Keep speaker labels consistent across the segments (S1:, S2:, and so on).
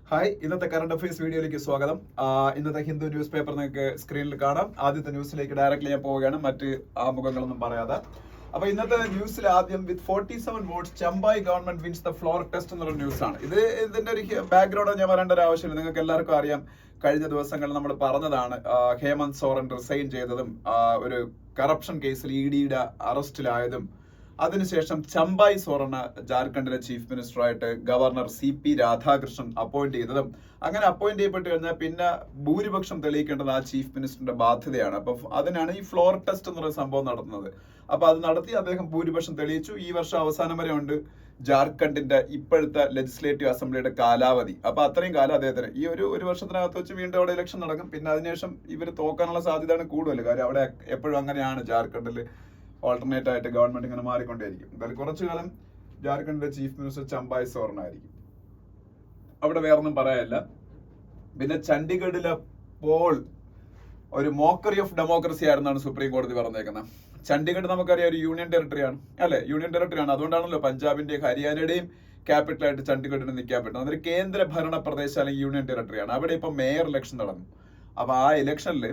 S1: Hi, ഇന്നത്തെ current affairs വീഡിയോയിലേക്ക് സ്വാഗതം. ഇന്നത്തെ ഹിന്ദു ന്യൂസ് പേപ്പർ നിങ്ങൾക്ക് സ്ക്രീനിൽ കാണാം. ആദ്യത്തെ ന്യൂസിലേക്ക് ഡയറക്റ്റ്ലി ഞാൻ പോവുകയാണ്, മറ്റ് ആമുഖങ്ങളൊന്നും പറയാതെ. അപ്പൊ ഇന്നത്തെ ന്യൂസിൽ ആദ്യം with 47 votes Champai government wins the floor test എന്നുള്ള ന്യൂസാണ്. ഇതിന്റെ ഒരു ബാക്ക്ഗ്രൗണ്ട് ഞാൻ പറയേണ്ട ഒരു ആവശ്യമില്ല, നിങ്ങൾക്ക് എല്ലാവർക്കും അറിയാം. കഴിഞ്ഞ ദിവസങ്ങളിൽ നമ്മൾ പറഞ്ഞതാണ് ഹേമന്ത് സോറൻ റിസൈൻ ചെയ്തതും ഒരു കറപ്ഷൻ കേസിൽ ഇഡിയുടെ അറസ്റ്റിലായതും അതിനുശേഷം ചമ്പായി സോറന് ജാർഖണ്ഡിലെ ചീഫ് മിനിസ്റ്ററായിട്ട് ഗവർണർ CP രാധാകൃഷ്ണൻ അപ്പോയിന്റ് ചെയ്തതും അങ്ങനെ അപ്പോയിന്റ് ചെയ്യപ്പെട്ട് കഴിഞ്ഞാൽ പിന്നെ ഭൂരിപക്ഷം തെളിയിക്കേണ്ടത് ആ ചീഫ് മിനിസ്റ്ററിന്റെ ബാധ്യതയാണ്. അപ്പൊ അതിനാണ് ഈ ഫ്ലോർ ടെസ്റ്റ് എന്നുള്ള സംഭവം നടത്തുന്നത്. അപ്പൊ അത് നടത്തി അദ്ദേഹം ഭൂരിപക്ഷം തെളിയിച്ചു. ഈ വർഷം അവസാനം വരെ ഉണ്ട് ജാർഖണ്ഡിന്റെ ഇപ്പോഴത്തെ ലെജിസ്ലേറ്റീവ് അസംബ്ലിയുടെ കാലാവധി. അപ്പൊ അത്രയും കാലം അദ്ദേഹത്തിന് ഈ ഒരു വർഷത്തിനകത്ത് വെച്ച് വീണ്ടും അവിടെ ഇലക്ഷൻ നടക്കും. പിന്നെ അതിനുശേഷം ഇവർ തോക്കാനുള്ള സാധ്യതയാണ് കൂടുതൽ. കാര്യം അവിടെ എപ്പോഴും അങ്ങനെയാണ്, ജാർഖണ്ഡിൽ ഓൾട്ടർനേറ്റ് ആയിട്ട് ഗവൺമെന്റ് ഇങ്ങനെ മാറിക്കൊണ്ടേയിരിക്കും. എന്തായാലും കുറച്ചു കാലം ജാർഖണ്ഡിന്റെ ചീഫ് മിനിസ്റ്റർ ചമ്പായി സോറൻ ആയിരിക്കും. അവിടെ വേറൊന്നും പറയാനില്ല. പിന്നെ ചണ്ഡീഗഡിലെ പോൾ ഒരു മോക്കറി ഓഫ് ഡെമോക്രസി ആയിരുന്നാണ് സുപ്രീം കോടതി പറഞ്ഞേക്കുന്നത്. ചണ്ഡീഗഡ് നമുക്കറിയാം ഒരു യൂണിയൻ ടെറിട്ടറി ആണ്, അല്ലെ? യൂണിയൻ ടെറിട്ടറി ആണ്. അതുകൊണ്ടാണല്ലോ പഞ്ചാബിന്റെയും ഹരിയാനയുടെയും ക്യാപിറ്റലായിട്ട് ചണ്ഡീഗഡിന് നിൽക്കാൻ പറ്റുന്നത്. അതൊരു കേന്ദ്ര ഭരണ പ്രദേശം അല്ലെങ്കിൽ യൂണിയൻ ടെറിട്ടറി ആണ്. അവിടെ ഇപ്പൊ മേയർ ഇലക്ഷൻ നടന്നു. അപ്പൊ ആ ഇലക്ഷനിൽ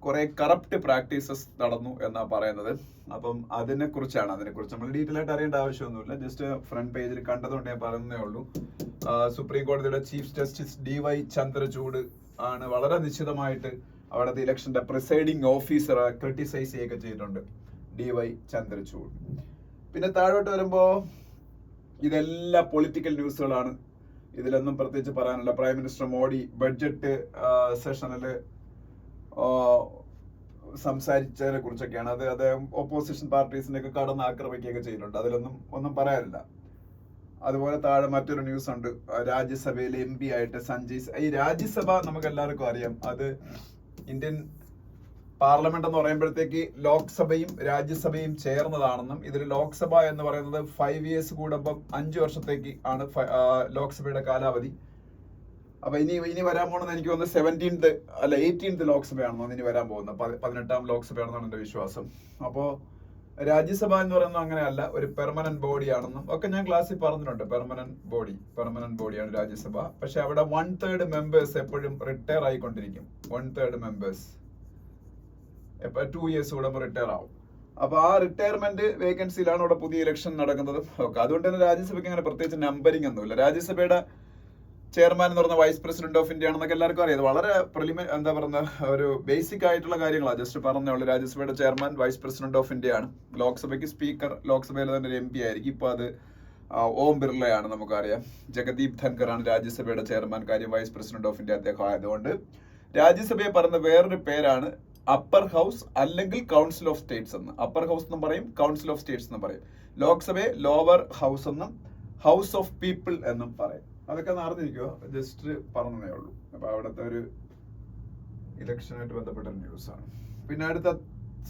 S1: കുറെ കറപ്റ്റ് പ്രാക്ടീസസ് നടന്നു എന്നാ പറയുന്നത്. അപ്പം അതിനെക്കുറിച്ച് നമ്മൾ ഡീറ്റെയിൽ ആയിട്ട് അറിയേണ്ട ആവശ്യമൊന്നുമില്ല. ജസ്റ്റ് ഫ്രണ്ട് പേജിൽ കണ്ടതുകൊണ്ട് ഞാൻ പറയുന്നേ ഉള്ളൂ. സുപ്രീം കോടതിയുടെ ചീഫ് ജസ്റ്റിസ് DY ചന്ദ്രചൂഡ് ആണ് വളരെ നിശ്ചിതമായിട്ട് അവിടുത്തെ ഇലക്ഷന്റെ പ്രിസൈഡിംഗ് ഓഫീസറെ ക്രിട്ടിസൈസ് ചെയ്യുകയൊക്കെ ചെയ്തിട്ടുണ്ട്, DY ചന്ദ്രചൂഡ്. പിന്നെ താഴോട്ട് വരുമ്പോ ഇതെല്ലാം പൊളിറ്റിക്കൽ ന്യൂസുകളാണ്. ഇതിലൊന്നും പ്രത്യേകിച്ച് പറയാനുള്ള. പ്രൈം മിനിസ്റ്റർ മോഡി ബഡ്ജറ്റ് സെഷനില് സംസാരിച്ചതിനെ കുറിച്ചൊക്കെയാണ്. അദ്ദേഹം ഓപ്പോസിഷൻ പാർട്ടീസിനെ ഒക്കെ കടന്ന് ആക്രമിക്കുകയൊക്കെ ചെയ്തിട്ടുണ്ട്. ഒന്നും പറയാനില്ല. അതുപോലെ താഴെ മറ്റൊരു ന്യൂസ് ഉണ്ട്. രാജ്യസഭയിലെ MP ആയിട്ട് ഈ രാജ്യസഭ നമുക്ക് എല്ലാവർക്കും അറിയാം, അത് ഇന്ത്യൻ പാർലമെന്റ് എന്ന് പറയുമ്പോഴത്തേക്ക് ലോക്സഭയും രാജ്യസഭയും ചേർന്നതാണെന്നും ഇതിൽ ലോക്സഭ എന്ന് പറയുന്നത് 5 years കൂടുമ്പം 5 വർഷത്തേക്ക് ആണ് ലോക്സഭയുടെ കാലാവധി. അപ്പൊ ഇനി വരാൻ പോകുന്നത് എനിക്ക് തോന്നുന്നു 17th അല്ല 18th ലോക്സഭയാണെന്നോ ഇനി വരാൻ പോകുന്നത്. 18ാം ലോക്സഭയാണെന്നാണ് എന്റെ വിശ്വാസം. അപ്പോ രാജ്യസഭ എന്ന് പറയുന്നത് അങ്ങനെയല്ല, ഒരു പെർമനന്റ് ബോഡി ആണെന്നും ഒക്കെ ഞാൻ ക്ലാസ്സിൽ പറഞ്ഞിട്ടുണ്ട്. പെർമനന്റ് ബോഡിയാണ് രാജ്യസഭ. പക്ഷെ അവിടെ 1/3 മെമ്പേഴ്സ് എപ്പോഴും റിട്ടയർ ആയിക്കൊണ്ടിരിക്കും. 1/3 മെമ്പേഴ്സ് 2 years കൂടുമ്പോൾ റിട്ടയർ ആവും. അപ്പൊ ആ റിട്ടയർമെന്റ് വേക്കൻസിയിലാണ് അവിടെ പുതിയ ഇലക്ഷൻ നടക്കുന്നത്. അതുകൊണ്ട് തന്നെ രാജ്യസഭയ്ക്ക് അങ്ങനെ പ്രത്യേകിച്ച് നമ്പറിംഗ് ഒന്നുമില്ല. രാജ്യസഭയുടെ ചെയർമാൻ എന്ന് പറഞ്ഞ വൈസ് പ്രസിഡന്റ് ഓഫ് ഇന്ത്യ ആണെന്നൊക്കെ എല്ലാവർക്കും അറിയാം. വളരെ ഒരു ബേസിക് ആയിട്ടുള്ള കാര്യങ്ങളാണ്. ജസ്റ്റ് പറഞ്ഞോളൂ. രാജ്യസഭയുടെ chairman vice president of India ആണ്. ലോക്സഭയ്ക്ക് സ്പീക്കർ, ലോക്സഭയിലെ തന്നെ ഒരു MP ആയിരിക്കും. ഇപ്പൊ അത് ഓം ബിർളയാണ്, നമുക്കറിയാം. ജഗദീപ് ധൻഖർ ആണ് രാജ്യസഭയുടെ ചെയർമാൻ. കാര്യം വൈസ് പ്രസിഡന്റ് ഓഫ് ഇന്ത്യ അദ്ദേഹം ആയതുകൊണ്ട്. രാജ്യസഭയെ പറയുന്ന വേറൊരു പേരാണ് അപ്പർ ഹൗസ് അല്ലെങ്കിൽ കൗൺസിൽ ഓഫ് സ്റ്റേറ്റ്സ് എന്ന്. അപ്പർ ഹൗസ് എന്നും പറയും, കൗൺസിൽ ഓഫ് സ്റ്റേറ്റ്സ് എന്നും പറയും. ലോക്സഭയെ ലോവർ ഹൗസ് എന്നും ഹൗസ് ഓഫ് പീപ്പിൾ എന്നും പറയും. അതൊക്കെ നടന്നിരിക്കുക, ജസ്റ്റ് പറഞ്ഞതേ ഉള്ളൂ. അപ്പൊ അവിടുത്തെ ഒരു ഇലക്ഷനുമായിട്ട് ബന്ധപ്പെട്ട ന്യൂസാണ്. പിന്നെ അടുത്ത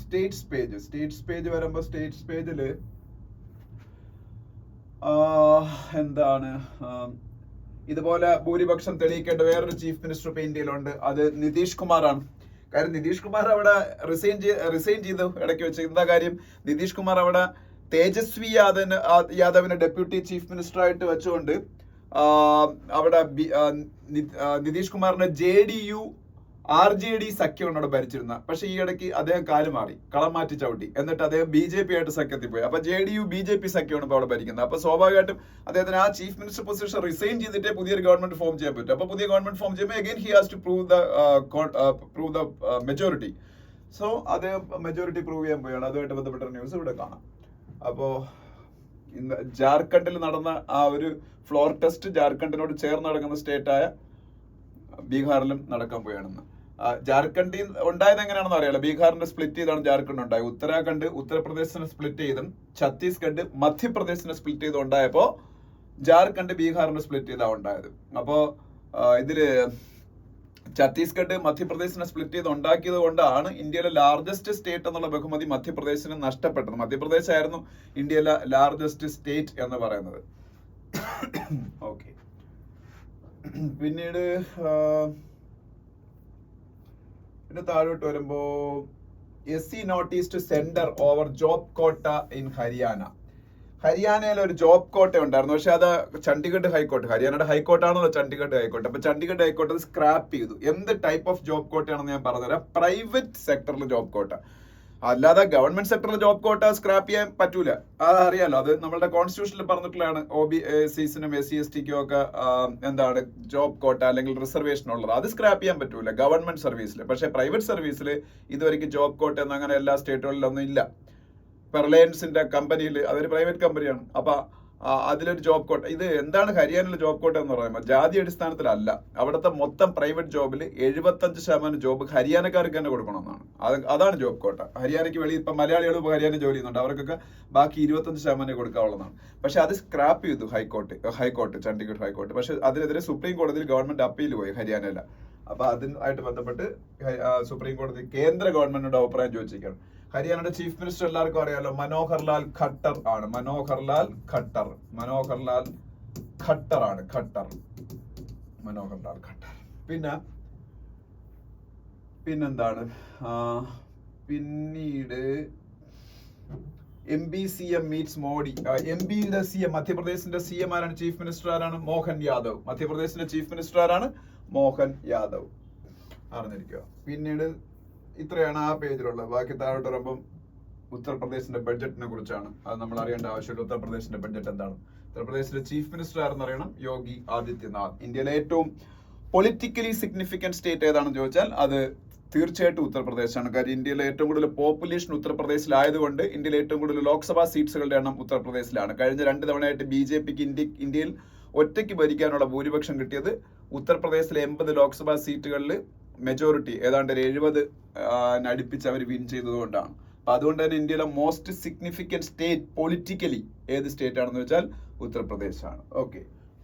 S1: സ്റ്റേറ്റ്സ് പേജ് വരുമ്പോ സ്റ്റേറ്റ്സ് പേജില് ഇതുപോലെ ഭൂരിപക്ഷം തെളിയിക്കേണ്ട വേറൊരു ചീഫ് മിനിസ്റ്റർ ഇപ്പൊ ഇന്ത്യയിലുണ്ട്. അത് നിതീഷ് കുമാറാണ്. കാര്യം നിതീഷ് കുമാർ അവിടെ റിസൈൻ ചെയ്തു ഇടയ്ക്ക് വെച്ച്. എന്താ കാര്യം? നിതീഷ് കുമാർ അവിടെ തേജസ്വി യാദവിനെ ഡെപ്യൂട്ടി ചീഫ് മിനിസ്റ്റർ ആയിട്ട് വെച്ചുകൊണ്ട് അവിടെ നിതീഷ് കുമാറിന്റെ JDU RJD സഖ്യമാണ് അവിടെ ഭരിച്ചിരുന്നത്. പക്ഷെ ഈ ഇടയ്ക്ക് അദ്ദേഹം കാലുമാറി, കളം മാറ്റി ചവിട്ടി. എന്നിട്ട് അദ്ദേഹം BJP ആയിട്ട് സഖ്യത്തിൽ പോയി. അപ്പൊ JDU BJP സഖ്യമാണ് ഇപ്പൊ അവിടെ ഭരിക്കുന്നത്. അപ്പൊ സ്വാഭാവികമായിട്ടും അദ്ദേഹത്തിന് ആ ചീഫ് മിനിസ്റ്റർ പൊസിഷൻ റിസൈൻ ചെയ്തിട്ടേ പുതിയൊരു ഗവൺമെന്റ് ഫോം ചെയ്യാൻ പറ്റും. അപ്പൊ പുതിയ ഗവൺമെന്റ് ഫോം ചെയ്യുമ്പോൾ again he has to prove the majority. So അദ്ദേഹം മെജോറിറ്റി പ്രൂവ് ചെയ്യാൻ പോയാണ്. അതുമായിട്ട് ബന്ധപ്പെട്ട ന്യൂസ് ഇവിടെ കാണാം. അപ്പോ ഇന്ന് ജാർഖണ്ഡിൽ നടന്ന ആ ഒരു ഫ്ലോർ ടെസ്റ്റ് ജാർഖണ്ഡിനോട് ചേർന്ന് നടക്കുന്ന സ്റ്റേറ്റായ ബീഹാറിലും നടക്കാൻ പോയാണെന്ന്. ജാർഖണ്ഡിൽ ഉണ്ടായത് എങ്ങനെയാണെന്ന് അറിയാലോ. ബീഹാറിന്റെ സ്പ്ലിറ്റ് ചെയ്താണ് ജാർഖണ്ഡ് ഉണ്ടായത്. ഉത്തരാഖണ്ഡ് ഉത്തർപ്രദേശിനെ സ്പ്ലിറ്റ് ചെയ്തും ഛത്തീസ്ഗഡ് മധ്യപ്രദേശിനെ സ്പ്ലിറ്റ് ചെയ്തും ഉണ്ടായപ്പോ ജാർഖണ്ഡ് ബീഹാറിനെ സ്പ്ലിറ്റ് ചെയ്താ ഉണ്ടായത്. അപ്പോ ഇതില് ഛത്തീസ്ഗഡ് മധ്യപ്രദേശിനെ സ്പ്ലിറ്റ് ചെയ്ത് ഉണ്ടാക്കിയത് കൊണ്ടാണ് ഇന്ത്യയിലെ ലാർജസ്റ്റ് സ്റ്റേറ്റ് എന്നുള്ള ബഹുമതി മധ്യപ്രദേശിന് നഷ്ടപ്പെട്ടത്. മധ്യപ്രദേശ് ആയിരുന്നു ഇന്ത്യയിലെ ലാർജസ്റ്റ് സ്റ്റേറ്റ് എന്ന് പറയുന്നത്. ഓക്കെ, പിന്നീട് താഴോട്ട് വരുമ്പോ SC notice to centre over job quota in Haryana. ഹരിയാനയിൽ ഒരു ജോബ് കോട്ട ഉണ്ടായിരുന്നു, പക്ഷെ അത് ചണ്ഡീഗഡ് ഹൈക്കോർട്ട്, ഹരിയാനയുടെ ഹൈക്കോർട്ടാണല്ലോ ചണ്ഡീഗഡ് ഹൈക്കോർട്ട്. അപ്പൊ ചണ്ഡീഗഡ് ഹൈക്കോർട്ട് അത് സ്ക്രാപ്പ് ചെയ്തു. എന്ത് ടൈപ്പ് ഓഫ് ജോബ് കോട്ടയാണെന്ന് ഞാൻ പറഞ്ഞുതരാം. പ്രൈവറ്റ് സെക്ടറിൽ ജോബ് കോട്ട, അല്ലാതെ ഗവൺമെന്റ് സെക്ടറിൽ ജോബ് കോട്ട സ്ക്രാപ്പ് ചെയ്യാൻ പറ്റൂല. അത് അറിയാലോ, അത് നമ്മുടെ കോൺസ്റ്റിറ്റ്യൂഷനിൽ പറഞ്ഞിട്ടുള്ളതാണ്. OBCസിനും SC/STക്കും ഒക്കെ എന്താണ് ജോബ് കോട്ട അല്ലെങ്കിൽ റിസർവേഷൻ ഉള്ളത്, അത് സ്ക്രാപ്പ് ചെയ്യാൻ പറ്റൂല ഗവൺമെന്റ് സർവീസിൽ. പക്ഷെ പ്രൈവറ്റ് സർവീസിൽ ഇതുവരെയ്ക്ക് ജോബ് കോട്ട എന്ന് അങ്ങനെ എല്ലാ സ്റ്റേറ്റുകളിലൊന്നും ഇല്ല. ഇപ്പൊ റിലയൻസിന്റെ കമ്പനിയിൽ, അതൊരു പ്രൈവറ്റ് കമ്പനിയാണ്, അപ്പൊ അതിലൊരു ജോബ് കോട്ട. ഇത് എന്താണ് ഹരിയാനയിലെ ജോബ് കോട്ട എന്ന് പറയുമ്പോൾ ജാതി അടിസ്ഥാനത്തിലല്ല, അവിടുത്തെ മൊത്തം പ്രൈവറ്റ് ജോബിൽ 75% ജോബ് ഹരിയാനക്കാർക്ക് തന്നെ കൊടുക്കണമെന്നാണ്. അതാണ് ജോബ് കോട്ട. ഹരിയാനയ്ക്ക് വെളിയിൽ ഇപ്പൊ മലയാളികൾ ഇപ്പോൾ ഹരിയാന ജോലി ചെയ്യുന്നുണ്ട്, അവർക്കൊക്കെ ബാക്കി 25% കൊടുക്കാവുന്നതാണ്. പക്ഷെ അത് സ്ക്രാപ്പ് ചെയ്തു ഹൈക്കോർട്ട് ചണ്ഡീഗഡ് ഹൈക്കോർട്ട്. പക്ഷെ അതിനെതിരെ സുപ്രീം കോടതിയിൽ ഗവൺമെന്റ് അപ്പീൽ പോയി ഹരിയാനയില. അപ്പൊ അതുമായിട്ട് ബന്ധപ്പെട്ട് സുപ്രീം കോടതി കേന്ദ്ര ഗവൺമെന്റിനോട് അഭിപ്രായം ചോദിച്ചിരിക്കുകയാണ്. ഹരിയാനയുടെ ചീഫ് മിനിസ്റ്റർ എല്ലാവർക്കും അറിയാലോ, മനോഹർ ലാൽ ഖട്ടർ ആണ്. മനോഹർ ലാൽ ഖട്ടർ പിന്നെന്താണ് പിന്നീട് MBCM മീറ്റ്സ് മോഡി. MPയുടെ CM, മധ്യപ്രദേശിന്റെ CM ആരാണ്? ചീഫ് മിനിസ്റ്റർ ആരാണ്? മോഹൻ യാദവ്. മധ്യപ്രദേശിന്റെ ചീഫ് മിനിസ്റ്റർ ആരാണ്? മോഹൻ യാദവ്. അറിഞ്ഞിരിക്കുക. പിന്നീട് ഇത്രയാണ് ആ പേജിലുള്ളത്. ബാക്കി താഴോട്ട് വരുമ്പം ഉത്തർപ്രദേശിന്റെ ബഡ്ജറ്റിനെ കുറിച്ചാണ്. അത് നമ്മൾ അറിയേണ്ട ആവശ്യമില്ല. ഉത്തർപ്രദേശിന്റെ ബഡ്ജറ്റ് എന്താണ്? ഉത്തർപ്രദേശിലെ ചീഫ് മിനിസ്റ്റർ ആരെന്ന് അറിയണം, യോഗി ആദിത്യനാഥ്. ഇന്ത്യയിലെ ഏറ്റവും പൊളിറ്റിക്കലി സിഗ്നിഫിക്കന്റ് സ്റ്റേറ്റ് ഏതാണെന്ന് ചോദിച്ചാൽ അത് തീർച്ചയായിട്ടും ഉത്തർപ്രദേശാണ്. കാര്യം ഇന്ത്യയിലെ ഏറ്റവും കൂടുതൽ പോപ്പുലേഷൻ ഉത്തർപ്രദേശിലായതുകൊണ്ട് ഇന്ത്യയിലെ ഏറ്റവും കൂടുതൽ ലോക്സഭാ സീറ്റ്സുകളുടെ എണ്ണം ഉത്തർപ്രദേശിലാണ്. കഴിഞ്ഞ 2 തവണയായിട്ട് BJPക്ക് ഇന്ത്യയിൽ ഒറ്റയ്ക്ക് ഭരിക്കാനുള്ള ഭൂരിപക്ഷം കിട്ടിയത് ഉത്തർപ്രദേശിലെ 80 ലോക്സഭാ സീറ്റുകളിൽ മെജോറിറ്റി ഏതാണ്ട് 70 അടുപ്പിച്ച് അവർ വിൻ ചെയ്തതുകൊണ്ടാണ്. അപ്പൊ അതുകൊണ്ട് തന്നെ ഇന്ത്യയിലെ മോസ്റ്റ് സിഗ്നിഫിക്കന്റ് സ്റ്റേറ്റ് പൊളിറ്റിക്കലി ഏത് സ്റ്റേറ്റ് ആണെന്ന് വെച്ചാൽ ഉത്തർപ്രദേശ് ആണ്. ഓക്കെ,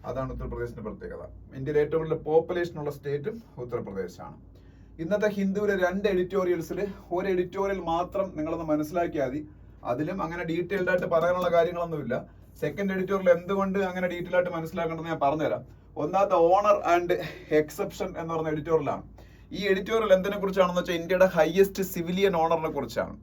S1: അതാണ് ഉത്തർപ്രദേശിന്റെ പ്രത്യേകത. ഇന്ത്യയിലെ ഏറ്റവും കൂടുതൽ പോപ്പുലേഷൻ ഉള്ള സ്റ്റേറ്റും ഉത്തർപ്രദേശാണ്. ഇന്നത്തെ ഹിന്ദുവിലെ 2 എഡിറ്റോറിയൽസിൽ ഒരു എഡിറ്റോറിയൽ മാത്രം നിങ്ങളൊന്ന് മനസ്സിലാക്കിയാൽ മതി. അതിലും അങ്ങനെ ഡീറ്റെയിൽഡ് ആയിട്ട് പറയാനുള്ള കാര്യങ്ങളൊന്നുമില്ല. സെക്കൻഡ് എഡിറ്റോറിയൽ എന്തുകൊണ്ട് അങ്ങനെ ഡീറ്റെയിൽ ആയിട്ട് മനസ്സിലാക്കേണ്ടതെന്ന് ഞാൻ പറഞ്ഞുതരാം. ഒന്നാമത്തെ ഓണർ ആൻഡ് എക്സെപ്ഷൻ എന്ന് പറഞ്ഞ എഡിറ്റോറിയലാണ്. ഈ എഡിറ്റോറിയൽ എന്തിനെ കുറിച്ചാണെന്ന് വെച്ചാൽ ഇന്ത്യയുടെ ഹയസ്റ്റ് സിവിലിയൻ ഓണറിനെ കുറിച്ചാണ്.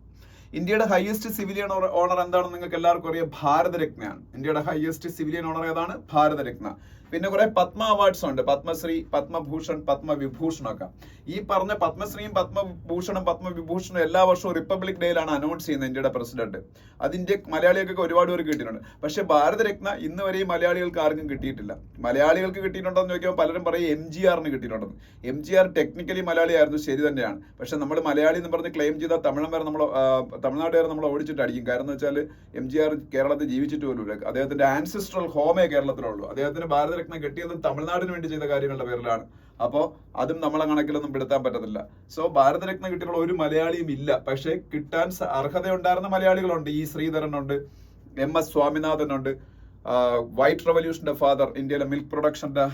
S1: ഇന്ത്യയുടെ ഹയസ്റ്റ് സിവിലിയൻ ഓണർ എന്താണെന്ന് നിങ്ങൾക്ക് എല്ലാവർക്കും അറിയാം, ഭാരതരത്നയാണ്. ഇന്ത്യയുടെ ഹയസ്റ്റ് സിവിലിയൻ ഓണർ ഏതാണ്? ഭാരതരത്ന. പിന്നെ കുറെ പത്മ അവാർഡ്സ് ഉണ്ട്, പത്മശ്രീ, പത്മഭൂഷൺ, പത്മവിഭൂഷൺ ഒക്കെ. ഈ പറഞ്ഞ പത്മശ്രീയും പത്മഭൂഷണും പത്മവിഭൂഷണും എല്ലാ വർഷവും റിപ്പബ്ലിക് ഡേയിലാണ് അനൗൺസ് ചെയ്യുന്നത് ഇന്ത്യയുടെ പ്രസിഡന്റ്. അത് മലയാളികൾക്ക് ഒരുപാട് പേര് കിട്ടിയിട്ടുണ്ട്. പക്ഷെ ഭാരതരത്ന ഇന്ന് വരെയും മലയാളികൾക്ക് ആർക്കും കിട്ടിയിട്ടില്ല. മലയാളികൾക്ക് കിട്ടിയിട്ടുണ്ടോന്ന് ചോദിക്കുമ്പോൾ പലരും പറയും MGRന് കിട്ടിയിട്ടുണ്ടെന്ന്. MGR ടെക്നിക്കലി മലയാളിയായിരുന്നു, ശരി തന്നെയാണ്. പക്ഷെ നമ്മൾ മലയാളി എന്ന് പറഞ്ഞ് ക്ലെയിം ചെയ്താൽ തമിഴ്നാട് വരെ നമ്മൾ ഓടിച്ചിട്ട് അടിക്കും. കാരണം എന്ന് വെച്ചാൽ MGR കേരളത്തിൽ ജീവിച്ചിട്ട് പോലും ഇല്ല. അദ്ദേഹത്തിന്റെ ആൻസിസ്ട്രൽ ഹോമേ കേരളത്തിലുള്ളൂ. അദ്ദേഹത്തിന് ഭാരതരത്ന കിട്ടിയത് തമിഴ്നാടിന് വേണ്ടി ചെയ്ത കാര്യങ്ങളുടെ പേരിലാണ്. അപ്പോൾ അതും നമ്മളെ കണക്കിലൊന്നും പെടുത്താൻ പറ്റത്തില്ല. സോ ഭാരതരത്ന കിട്ടിയിട്ടുള്ള ഒരു മലയാളിയും ഇല്ല. പക്ഷെ കിട്ടാൻ അർഹതയുണ്ടായിരുന്ന മലയാളികളുണ്ട്. E. ശ്രീധരനുണ്ട്, MS സ്വാമിനാഥനുണ്ട്, വൈറ്റ് റവല്യൂഷന്റെ ഫാദർ, ഇന്ത്യയിലെ മിൽക്ക് പ്രൊഡക്ഷന്റെ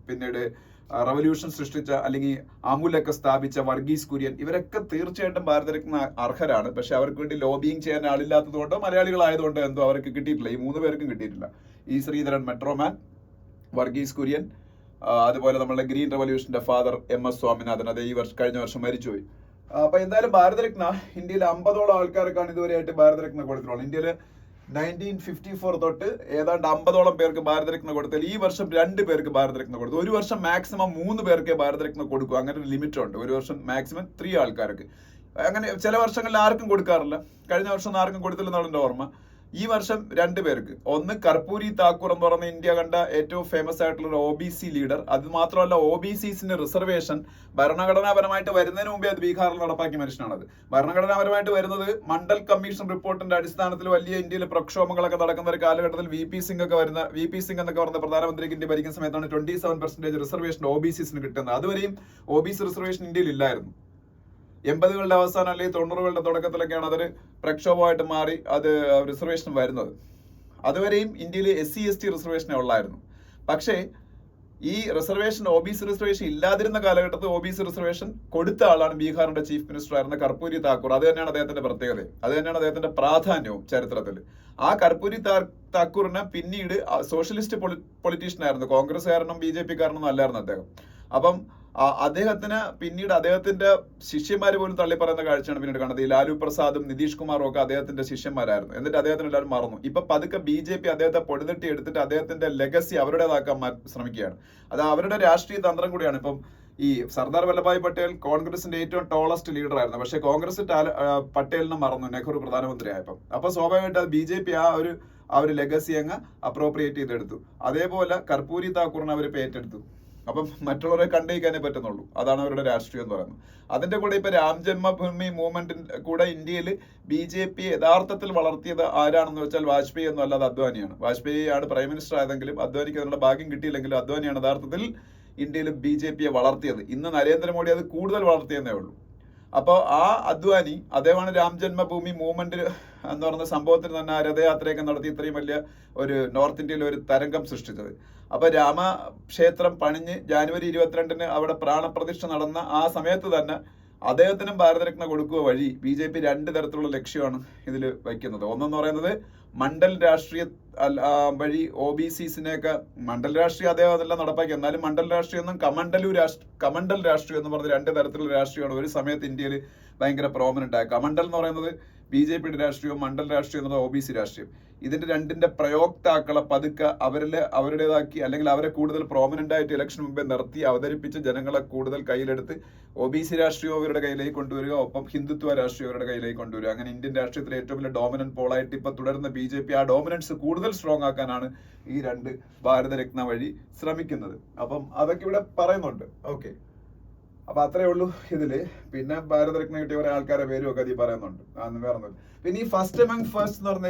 S1: പിന്നീട് റവല്യൂഷൻ സൃഷ്ടിച്ച അല്ലെങ്കിൽ അമുലൊക്കെ സ്ഥാപിച്ച വർഗീസ് കുര്യൻ, ഇവരൊക്കെ തീർച്ചയായിട്ടും ഭാരതരത്ന അർഹരാണ്. പക്ഷെ അവർക്ക് വേണ്ടി ലോബിയിങ് ചെയ്യാൻ ആളില്ലാത്തത് കൊണ്ടോ മലയാളികളായതുകൊണ്ടോ എന്തോ അവർക്ക് കിട്ടിയിട്ടില്ല. ഈ 3 പേർക്കും കിട്ടിയിട്ടില്ല. E. ശ്രീധരൻ മെട്രോമാൻ, വർഗീസ് കുര്യൻ, അതുപോലെ നമ്മളുടെ ഗ്രീൻ റവല്യൂഷന്റെ ഫാദർ MS സ്വാമിനാഥൻ, അത് കഴിഞ്ഞ വർഷം മരിച്ചുപോയി. അപ്പൊ എന്തായാലും ഭാരതരത്ന ഇന്ത്യയിൽ 50ഓളം ആൾക്കാർക്കാണ് ഇതുവരെയായിട്ട് ഭാരതരത്ന കൊടുത്തിട്ടുള്ളത്. ഇന്ത്യയില് 1954 തൊട്ട് ഏതാണ്ട് 50ഓളം പേർക്ക് ഭാരതരത്ന കൊടുത്താൽ ഈ വർഷം 2 പേർക്ക് ഭാരതരത്ന കൊടുത്തു. ഒരു വർഷം മാക്സിമം 3 പേർക്ക് ഭാരതരത്ന കൊടുക്കും. അങ്ങനെ ഒരു ലിമിറ്റ് ഉണ്ട്. ഒരു വർഷം മാക്സിമം 3 ആൾക്കാർക്ക്. അങ്ങനെ ചില വർഷങ്ങളിൽ ആർക്കും കൊടുക്കാറില്ല. കഴിഞ്ഞ വർഷം ആർക്കും കൊടുത്തില്ലെന്നാണ് എൻ്റെ ഓർമ്മ. ഈ വർഷം 2 പേർക്ക്. ഒന്ന് കർപ്പൂരി താക്കൂർ എന്ന് പറയുന്ന ഇന്ത്യ കണ്ട ഏറ്റവും ഫേമസ് ആയിട്ടുള്ള ഒരു OBC ലീഡർ. അത് മാത്രമല്ല OBCസിന്റെ റിസർവേഷൻ ഭരണഘടനാപരമായിട്ട് വരുന്നതിന് മുമ്പേ അത് ബീഹാറിൽ നടപ്പാക്കിയ മനുഷ്യനാണത്. ഭരണഘടനാപരമായിട്ട് വരുന്നത് മണ്ഡൽ കമ്മീഷൻ റിപ്പോർട്ടിന്റെ അടിസ്ഥാനത്തിൽ വലിയ ഇന്ത്യയിൽ പ്രക്ഷോഭങ്ങളൊക്കെ നടക്കുന്ന ഒരു കാലഘട്ടത്തിൽ VP സിംഗ് എന്നൊക്കെ പറഞ്ഞ പ്രധാനമന്ത്രിക്ക് ഇന്ത്യ ഭരിക്കുന്ന സമയത്താണ് 27% റിസർവേഷൻ OBCസിന് കിട്ടുന്നത്. അതുവരെയും OBC റിസർവേഷൻ ഇന്ത്യയിൽ ഇല്ലായിരുന്നു. 80കളുടെ അവസാനം അല്ലെങ്കിൽ 90കളുടെ തുടക്കത്തിലൊക്കെയാണ് അതൊരു പ്രക്ഷോഭമായിട്ട് മാറി അത് റിസർവേഷൻ വരുന്നത്. അതുവരെയും ഇന്ത്യയിൽ SC/ST റിസർവേഷനേ ഉള്ളായിരുന്നു. പക്ഷേ ഈ റിസർവേഷൻ OBC റിസർവേഷൻ ഇല്ലാതിരുന്ന കാലഘട്ടത്തിൽ OBC റിസർവേഷൻ കൊടുത്ത ആളാണ് ബീഹാറിന്റെ ചീഫ് മിനിസ്റ്റർ ആയിരുന്ന കർപ്പൂരി താക്കൂർ. അത് തന്നെയാണ് അദ്ദേഹത്തിന്റെ പ്രത്യേകത, അത് തന്നെയാണ് അദ്ദേഹത്തിന്റെ പ്രാധാന്യവും ചരിത്രത്തിൽ. ആ കർപ്പൂരി താക്കൂറിനെ പിന്നീട് സോഷ്യലിസ്റ്റ് പൊളിറ്റീഷ്യൻ ആയിരുന്നു, കോൺഗ്രസ്സുകാരനും BJP കാരനൊന്നും അല്ലായിരുന്നു അദ്ദേഹം. അപ്പം അദ്ദേഹത്തിന് പിന്നീട് അദ്ദേഹത്തിന്റെ ശിഷ്യന്മാർ പോലും തള്ളി പറയുന്ന കാഴ്ചയാണ് പിന്നീട് കാണുന്നത്. ഈ ലാലു പ്രസാദും നിതീഷ് കുമാറും ഒക്കെ അദ്ദേഹത്തിന്റെ ശിഷ്യന്മാരായിരുന്നു. എന്നിട്ട് അദ്ദേഹത്തിന് എല്ലാവരും മറന്നു. ഇപ്പൊ പതുക്കെ BJP അദ്ദേഹത്തെ പൊടിതട്ടി എടുത്തിട്ട് അദ്ദേഹത്തിന്റെ ലെഗസി അവരുടേതാക്കാൻ ശ്രമിക്കുകയാണ്. അത് അവരുടെ രാഷ്ട്രീയ തന്ത്രം കൂടിയാണ്. ഇപ്പം ഈ സർദാർ വല്ലഭായ് പട്ടേൽ കോൺഗ്രസിന്റെ ഏറ്റവും ടോളസ്റ്റ് ലീഡർ ആയിരുന്നു. പക്ഷെ കോൺഗ്രസ് പട്ടേലിനെ മറന്നു നെഹ്റു പ്രധാനമന്ത്രിയായപ്പം. അപ്പൊ സ്വാഭാവികമായിട്ട് അത് BJP ആ ഒരു ലെഗസി അങ്ങ് അപ്രോപ്രിയേറ്റ് ചെയ്തെടുത്തു. അതേപോലെ കർപ്പൂരി താക്കൂറിനെ അവർ ഏറ്റെടുത്തു. അപ്പം മറ്റുള്ളവരെ കണ്ടയിക്കാനേ പറ്റുന്നുള്ളൂ. അതാണ് അവരുടെ രാഷ്ട്രീയം എന്ന് പറയുന്നത്. അതിന്റെ കൂടെ ഇപ്പൊ രാം ജന്മഭൂമി മൂവ്മെന്റിന്റെ കൂടെ ഇന്ത്യയിൽ BJP യഥാർത്ഥത്തിൽ വളർത്തിയത് ആരാണെന്ന് വെച്ചാൽ വാജ്പേയി ഒന്നും അല്ലാതെ അദ്വാനിയാണ്. വാജ്പേയി ആണ് പ്രൈം മിനിസ്റ്റർ ആയതെങ്കിലും അദ്വാനിക്ക് അതിനുള്ള ഭാഗ്യം കിട്ടിയില്ലെങ്കിലും അദ്വാനിയാണ് യഥാർത്ഥത്തിൽ ഇന്ത്യയിൽ BJPയെ വളർത്തിയത്. ഇന്ന് നരേന്ദ്രമോദി അത് കൂടുതൽ വളർത്തിയെന്നേ ഉള്ളൂ. അപ്പോൾ ആ അദ്വാനി അദ്ദേഹമാണ് രാം ജന്മഭൂമി മൂവ്മെന്റ് എന്ന് പറയുന്ന സംഭവത്തിന് തന്നെ ആ രഥയാത്രയൊക്കെ നടത്തി ഇത്രയും വലിയ ഒരു നോർത്ത് ഇന്ത്യയിൽ ഒരു തരംഗം സൃഷ്ടിച്ചത്. അപ്പൊ രാമക്ഷേത്രം പണിഞ്ഞ് ജനുവരി 22-ന് അവിടെ പ്രാണപ്രതിഷ്ഠ നടന്ന ആ സമയത്ത് തന്നെ അദ്ദേഹത്തിനും ഭാരതരത്ന കൊടുക്കുക വഴി BJP 2 തരത്തിലുള്ള ലക്ഷ്യമാണ് ഇതിൽ വയ്ക്കുന്നത്. ഒന്നെന്ന് പറയുന്നത് മണ്ഡൽ രാഷ്ട്രീയ വഴി OBCസിനെയൊക്കെ മണ്ഡൽ രാഷ്ട്രീയം അദ്ദേഹം അതെല്ലാം നടപ്പാക്കി. എന്നാലും മണ്ഡൽ രാഷ്ട്രീയം എന്നും കമണ്ഡൽ രാഷ്ട്രീയം എന്ന് പറഞ്ഞ 2 തരത്തിലുള്ള രാഷ്ട്രീയമാണ് ഒരു സമയത്ത് ഇന്ത്യയിൽ ഭയങ്കര പ്രോമിനന്റ് ആയ. കമണ്ഡൽ എന്ന് പറയുന്നത് BJPയുടെ രാഷ്ട്രീയവും മണ്ഡൽ രാഷ്ട്രീയം എന്നത് OBC രാഷ്ട്രീയം. ഇതിന്റെ രണ്ടിന്റെ പ്രയോക്താക്കളെ പതുക്കെ അവരുടേതാക്കി അല്ലെങ്കിൽ അവരെ കൂടുതൽ പ്രോമിനന്റ് ആയിട്ട് ഇലക്ഷൻ മുമ്പേ നിർത്തി അവതരിപ്പിച്ച് ജനങ്ങളെ കൂടുതൽ കയ്യിലെടുത്ത് OBC രാഷ്ട്രീയം അവരുടെ കയ്യിലേക്ക് കൊണ്ടുവരിക, ഒപ്പം ഹിന്ദുത്വ രാഷ്ട്രീയം അവരുടെ കയ്യിലേക്ക് കൊണ്ടുവരിക. അങ്ങനെ ഇന്ത്യൻ രാഷ്ട്രീയത്തിലെ ഏറ്റവും വലിയ ഡോമിനന്റ് പോളായിട്ട് ഇപ്പൊ തുടരുന്ന BJP ആ ഡോമിനൻസ് കൂടുതൽ സ്ട്രോങ് ആക്കാനാണ് ഈ 2 ഭാരതരത്ന വഴി ശ്രമിക്കുന്നത്. അപ്പം അതൊക്കെ ഇവിടെ പറയുന്നുണ്ട്. ഓക്കെ, അപ്പൊ അത്രേ ഉള്ളൂ ഇതില്. പിന്നെ ഭാരതരത്ന കിട്ടിയ കുറെ ആൾക്കാരെ പേരും ഒക്കെ അതിൽ പറയുന്നുണ്ട്. വേറൊന്നും. പിന്നെ ഈ ഫസ്റ്റ് എമംഗ് ഫസ്റ്റ് എന്ന് പറഞ്ഞ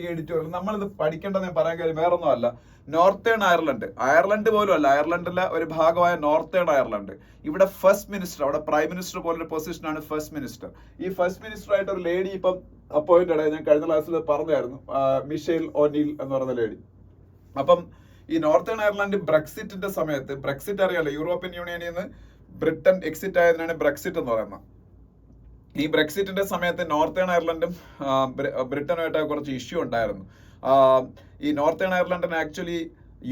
S1: ഈ എഡിറ്റോറിയൽ നമ്മളിത് പഠിക്കേണ്ടത് ഞാൻ പറയാൻ കാര്യം വേറൊന്നും അല്ല. നോർത്തേൺ അയർലൻഡ് പോലും അല്ല, അയർലൻഡിലെ ഒരു ഭാഗമായ നോർത്തേൺ അയർലൻഡ്. ഇവിടെ ഫസ്റ്റ് മിനിസ്റ്റർ, അവിടെ പ്രൈം മിനിസ്റ്റർ പോലൊരു പൊസിഷനാണ് ഫസ്റ്റ് മിനിസ്റ്റർ. ഈ ഫസ്റ്റ് മിനിസ്റ്റർ ആയിട്ട് ഒരു ലേഡി ഇപ്പം അപ്പോയിന്റഡ് ആയി. ഞാൻ കഴിഞ്ഞ ക്ലാസ്സിൽ പറഞ്ഞായിരുന്നു, മിഷേൽ ഒനീൽ എന്ന് പറയുന്ന ലേഡി. അപ്പം ഈ നോർത്തേൺ അയർലൻഡ് ബ്രെക്സിറ്റിന്റെ സമയത്ത്, ബ്രെക്സിറ്റ് അറിയാലോ, യൂറോപ്യൻ യൂണിയനിൽ നിന്ന് ബ്രിട്ടൻ എക്സിറ്റ് ആയതിനാണ് ബ്രെക്സിറ്റ് എന്ന് പറയുന്നത്. ഈ ബ്രെക്സിറ്റിന്റെ സമയത്ത് നോർത്തേൺ അയർലൻഡും ബ്രിട്ടനുമായിട്ട് കുറച്ച് ഇഷ്യൂ ഉണ്ടായിരുന്നു. ഈ നോർത്തേൺ അയർലൻഡിന് ആക്ച്വലി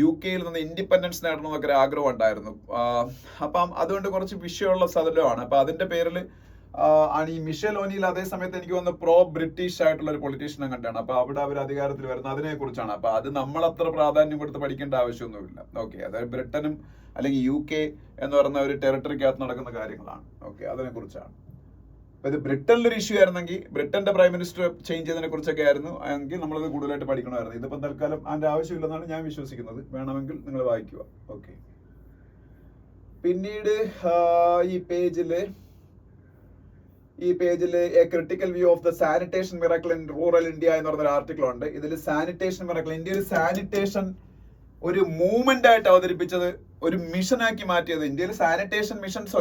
S1: UK-യിൽ നിന്ന് ഇൻഡിപെൻഡൻസ് നേടണമെന്നൊക്കെ ഒരു ആഗ്രഹം ഉണ്ടായിരുന്നു. അപ്പം അതുകൊണ്ട് കുറച്ച് വിഷയമുള്ള സ്ഥലമാണ്. അപ്പൊ അതിന്റെ പേരിൽ ആണ് ഈ മിഷേൽ ഒനീൽ. അതേ സമയത്ത് എനിക്ക് തോന്നുന്നു പ്രോ ബ്രിട്ടീഷ് ആയിട്ടുള്ള ഒരു പൊളിറ്റീഷ്യനെ കണ്ടാണ്. അപ്പൊ അവിടെ അവർ അധികാരത്തിൽ വരുന്നത് അതിനെ കുറിച്ചാണ്. അപ്പൊ അത് നമ്മൾ അത്ര പ്രാധാന്യം കൊടുത്ത് പഠിക്കേണ്ട ആവശ്യമൊന്നുമില്ല. ഓക്കെ, അതായത് ബ്രിട്ടനും അല്ലെങ്കിൽ UK എന്ന് പറയുന്ന ഒരു ടെറിട്ടറിക്കകത്ത് നടക്കുന്ന കാര്യങ്ങളാണ്. ഓക്കെ, അതിനെ കുറിച്ചാണ്. അപ്പൊ ഇത് ബ്രിട്ടനിലൊരു ഇഷ്യൂ ആയിരുന്നെങ്കിൽ, ബ്രിട്ടന്റെ പ്രൈം മിനിസ്റ്റർ ചേഞ്ച് ചെയ്തതിനെ കുറിച്ചൊക്കെ ആയിരുന്നു എങ്കിൽ നമ്മളത് കൂടുതലായിട്ട് പഠിക്കണമായിരുന്നു. ഇതിപ്പം തൽക്കാലം അതിന്റെ ആവശ്യമില്ലെന്നാണ് ഞാൻ വിശ്വസിക്കുന്നത്. വേണമെങ്കിൽ നിങ്ങൾ വായിക്കുക. ഓക്കെ, പിന്നീട് ഈ പേജില് A critical view of the sanitation miracle in rural India എന്ന് പറഞ്ഞൊരു ആർട്ടിക്കിൾ ഉണ്ട്. ഇതിൽ സാനിറ്റേഷൻ മിറക്കിൾ, ഇന്ത്യയിൽ സാനിറ്റേഷൻ ഒരു മൂവ്മെന്റ് ആയിട്ട് അവതരിപ്പിച്ചത്, ഒരു മിഷനാക്കി മാറ്റിയത്. ഇന്ത്യയിൽ സാനിറ്റേഷൻ മിഷൻസ്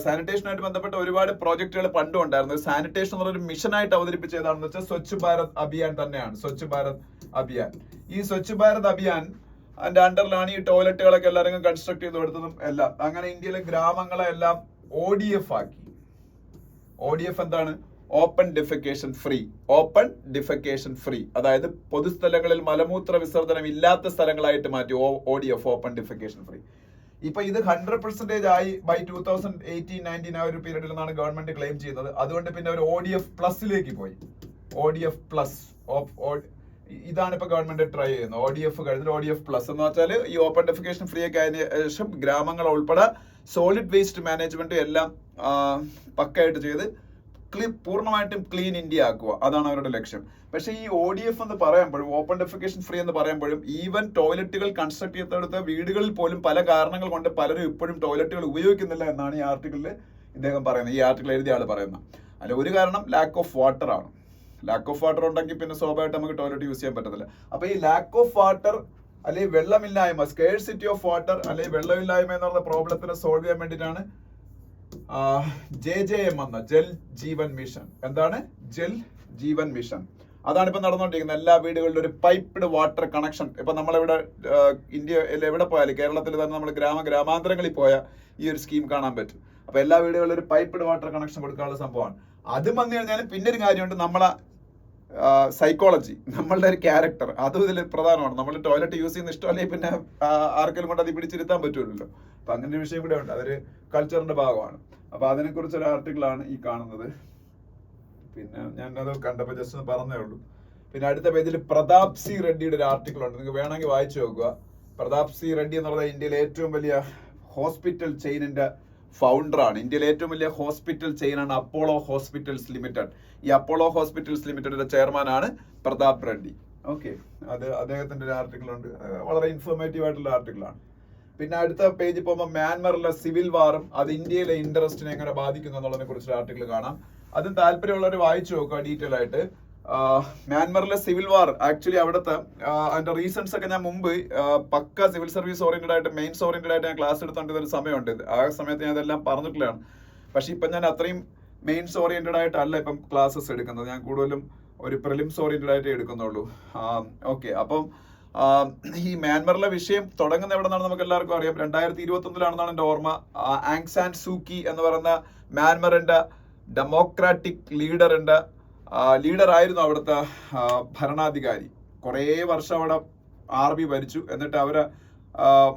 S1: സാനിറ്റേഷനുമായിട്ട് ബന്ധപ്പെട്ട ഒരുപാട് പ്രോജക്റ്റുകൾ പണ്ടും ഉണ്ടായിരുന്നു. സാനിറ്റേഷൻ എന്നുള്ളൊരു മിഷനായിട്ട് അവതരിപ്പിച്ച ഏതാണെന്ന് വെച്ചാൽ സ്വച്ഛ് ഭാരത് അഭിയാൻ തന്നെയാണ്. സ്വച്ഛ് ഭാരത് അഭിയാൻ, ഈ സ്വച്ഛ് ഭാരത് അഭിയാൻ അതിന്റെ അണ്ടറിലാണ് ഈ ടോയ്ലറ്റുകളൊക്കെ എല്ലാവരും കൺസ്ട്രക്ട് ചെയ്ത് കൊടുത്തതും എല്ലാം. അങ്ങനെ ഇന്ത്യയിലെ ഗ്രാമങ്ങളെ എല്ലാം ODF ആക്കി. ODF എന്താണ്? Open defecation free. അതായത് പൊതുസ്ഥലങ്ങളിൽ മലമൂത്ര വിസർജനം ഇല്ലാത്ത സ്ഥലങ്ങളായിട്ട് മാറ്റി. ODF, open defecation free. ഇപ്പൊ ഇത് 100% ആയി ബൈ 2018-19 ആ ഒരു പീരീഡിൽ നിന്നാണ് ഗവൺമെന്റ് ക്ലെയിം ചെയ്യുന്നത്. അതുകൊണ്ട് പിന്നെ ഒരു ODF പ്ലസിലേക്ക് പോയി. ODF പ്ലസ് ഇതാണ് ഇപ്പൊ ഗവൺമെന്റ് ട്രൈ ചെയ്യുന്നത്. ODF കഴിഞ്ഞിട്ട് ODF പ്ലസ് എന്ന് വെച്ചാൽ ഈ ഓപ്പൺ ഡെഫിക്കേഷൻ ഫ്രീ ഒക്കെ ആയതിനു ശേഷം ഗ്രാമങ്ങൾ ഉൾപ്പെടെ സോളിഡ് വേസ്റ്റ് മാനേജ്മെന്റ് എല്ലാം പക്കായിട്ട് ചെയ്ത് പൂർണ്ണമായിട്ടും ക്ലീൻ ഇന്ത്യ ആക്കുക. അതാണ് അവരുടെ ലക്ഷ്യം. പക്ഷെ ഈ ODF എന്ന് പറയുമ്പോഴും, ഓപ്പൺ ഡെഫിക്കേഷൻ ഫ്രീ എന്ന് പറയുമ്പോഴും, ഈവൻ ടോയ്ലറ്റുകൾ കൺസ്ട്രക്ട് ചെയ്തെടുത്ത വീടുകളിൽ പോലും പല കാരണങ്ങൾ കൊണ്ട് പലരും ഇപ്പോഴും ടോയ്ലറ്റുകൾ ഉപയോഗിക്കുന്നില്ല എന്നാണ് ഈ ആർട്ടിക്കിളിൽ ഇദ്ദേഹം പറയുന്നത്. ഈ ആർട്ടിക്കിൾ എഴുതിയ ആൾ പറയുന്നത്. അതിൽ ഒരു കാരണം ലാക്ക് ഓഫ് വാട്ടർ ആണ്. ലാക്ക് ഓഫ് വാട്ടർ ഉണ്ടെങ്കിൽ പിന്നെ സ്വാഭാവികമായിട്ട് നമുക്ക് ടോയ്ലറ്റ് യൂസ് ചെയ്യാൻ പറ്റത്തില്ല. അപ്പൊ ഈ ലാക്ക് ഓഫ് വാട്ടർ അല്ലെങ്കിൽ വെള്ളമില്ലായ്മ, സ്കേഴ്സിറ്റി ഓഫ് വാട്ടർ അല്ലെങ്കിൽ വെള്ളമില്ലായ്മ എന്ന് പറഞ്ഞ പ്രോബ്ലത്തിനെ സോൾവ് ചെയ്യാൻ വേണ്ടിയിട്ടാണ് JJM എന്ന ജൽ ജീവൻ മിഷൻ. എന്താണ് ജൽ ജീവൻ മിഷൻ? അതാണ് ഇപ്പൊ നടന്നുകൊണ്ടിരിക്കുന്നത്. എല്ലാ വീടുകളിലും ഒരു പൈപ്പ്ഡ് വാട്ടർ കണക്ഷൻ. ഇപ്പൊ നമ്മളിവിടെ ഇന്ത്യയിൽ എവിടെ പോയാലും, കേരളത്തിൽ തന്നെ നമ്മൾ ഗ്രാമാന്തരങ്ങളിൽ പോയാൽ ഈ ഒരു സ്കീം കാണാൻ പറ്റും. അപ്പൊ എല്ലാ വീടുകളിലും ഒരു പൈപ്പ്ഡ് വാട്ടർ കണക്ഷൻ കൊടുക്കാനുള്ള സംഭവമാണ്. അത് വന്നു കഴിഞ്ഞാൽ പിന്നെ ഒരു കാര്യമുണ്ട്, നമ്മളെ സൈക്കോളജി, നമ്മളുടെ ഒരു ക്യാരക്ടർ, അതും ഇതിൽ പ്രധാനമാണ്. നമ്മൾ ടോയ്ലറ്റ് യൂസ് ചെയ്യുന്ന ഇഷ്ടമല്ലെങ്കിൽ പിന്നെ ആർക്കെങ്കിലും കൊണ്ട് അത് പിടിച്ചിരുത്താൻ പറ്റുമല്ലോ. അപ്പൊ അങ്ങനെ ഒരു വിഷയം കൂടെ ഉണ്ട്, അതൊരു കൾച്ചറിന്റെ ഭാഗമാണ്. അപ്പൊ അതിനെ കുറിച്ചൊരു ആർട്ടിക്കിളാണ് ഈ കാണുന്നത്. പിന്നെ ഞാൻ അത് കണ്ടപ്പോൾ ജസ്റ്റ് ഒന്ന് പറഞ്ഞേ ഉള്ളൂ. പിന്നെ അടുത്ത പേജിൽ പ്രതാപ് സി റെഡ്ഡിയുടെ ഒരു ആർട്ടിക്കിൾ ഉണ്ട്, നിങ്ങൾക്ക് വേണമെങ്കിൽ വായിച്ചു നോക്കുക. പ്രതാപ് സി റെഡ്ഡി എന്ന് പറയുന്നത് ഇന്ത്യയിലെ ഏറ്റവും വലിയ ഹോസ്പിറ്റൽ ചെയിനിന്റെ ഫൗണ്ടറാണ്. ഇന്ത്യയിലെ ഏറ്റവും വലിയ ഹോസ്പിറ്റൽ ചെയിനാണ് അപ്പോളോ ഹോസ്പിറ്റൽസ് ലിമിറ്റഡ്. ഈ അപ്പോളോ ഹോസ്പിറ്റൽസ് ലിമിറ്റഡിന്റെ ചെയർമാനാണ് പ്രതാപ് റെഡ്ഡി. ഓക്കെ, അത് അദ്ദേഹത്തിന്റെ ഒരു ആർട്ടിക്കിൾ ഉണ്ട്, വളരെ ഇൻഫോർമേറ്റീവ് ആയിട്ടുള്ള ആർട്ടിക്കിളാണ്. പിന്നെ അടുത്ത പേജിൽ പോകുമ്പോൾ മ്യാൻമറിലെ സിവിൽ വാറും അത് ഇന്ത്യയിലെ ഇൻട്രസ്റ്റിനെ എങ്ങനെ ബാധിക്കുന്നു എന്നുള്ളതിനെ കുറിച്ചൊരു ആർട്ടിക്കിൾ കാണാം. അതും താല്പര്യമുള്ളവർ വായിച്ചു നോക്കുക ഡീറ്റെയിൽ ആയിട്ട്. മ്യാൻമറിലെ സിവിൽ വാർ ആക്ച്വലി അവിടുത്തെ അതിന്റെ റീസൺസ് ഒക്കെ ഞാൻ മുമ്പ് പക്ക സിവിൽ സർവീസ് ഓറിയന്റഡ് ആയിട്ട് മെയിൻസ് ഓറിയന്റഡ് ആയിട്ട് ഞാൻ ക്ലാസ് എടുത്തോണ്ടിരുന്ന ഒരു സമയമുണ്ട്. ആ സമയത്ത് ഞാൻ അതെല്ലാം പറഞ്ഞിട്ടുള്ളതാണ്. പക്ഷെ ഇപ്പം ഞാൻ അത്രയും മെയിൻസ് ഓറിയന്റഡ് ആയിട്ടല്ല ഇപ്പം ക്ലാസ്സസ് എടുക്കുന്നത്, ഞാൻ കൂടുതലും ഒരു പ്രിലിംസ് ഓറിയന്റഡ് ആയിട്ടേ എടുക്കുന്നുള്ളൂ. ഓക്കെ, അപ്പം ഈ മ്യാൻമറിലെ വിഷയം തുടങ്ങുന്ന എവിടെ നിന്നാണ് നമുക്ക് എല്ലാവർക്കും അറിയാം. 2021 എൻ്റെ ഓർമ്മ. ആങ് സാൻ സൂക്കി എന്ന് പറയുന്ന മ്യാൻമറിന്റെ ഡെമോക്രാറ്റിക് ലീഡർ ആയിരുന്നു അവിടുത്തെ ഭരണാധികാരി. കുറേ വർഷം അവിടെ ആർമി ഭരിച്ചു, എന്നിട്ട് അവരെ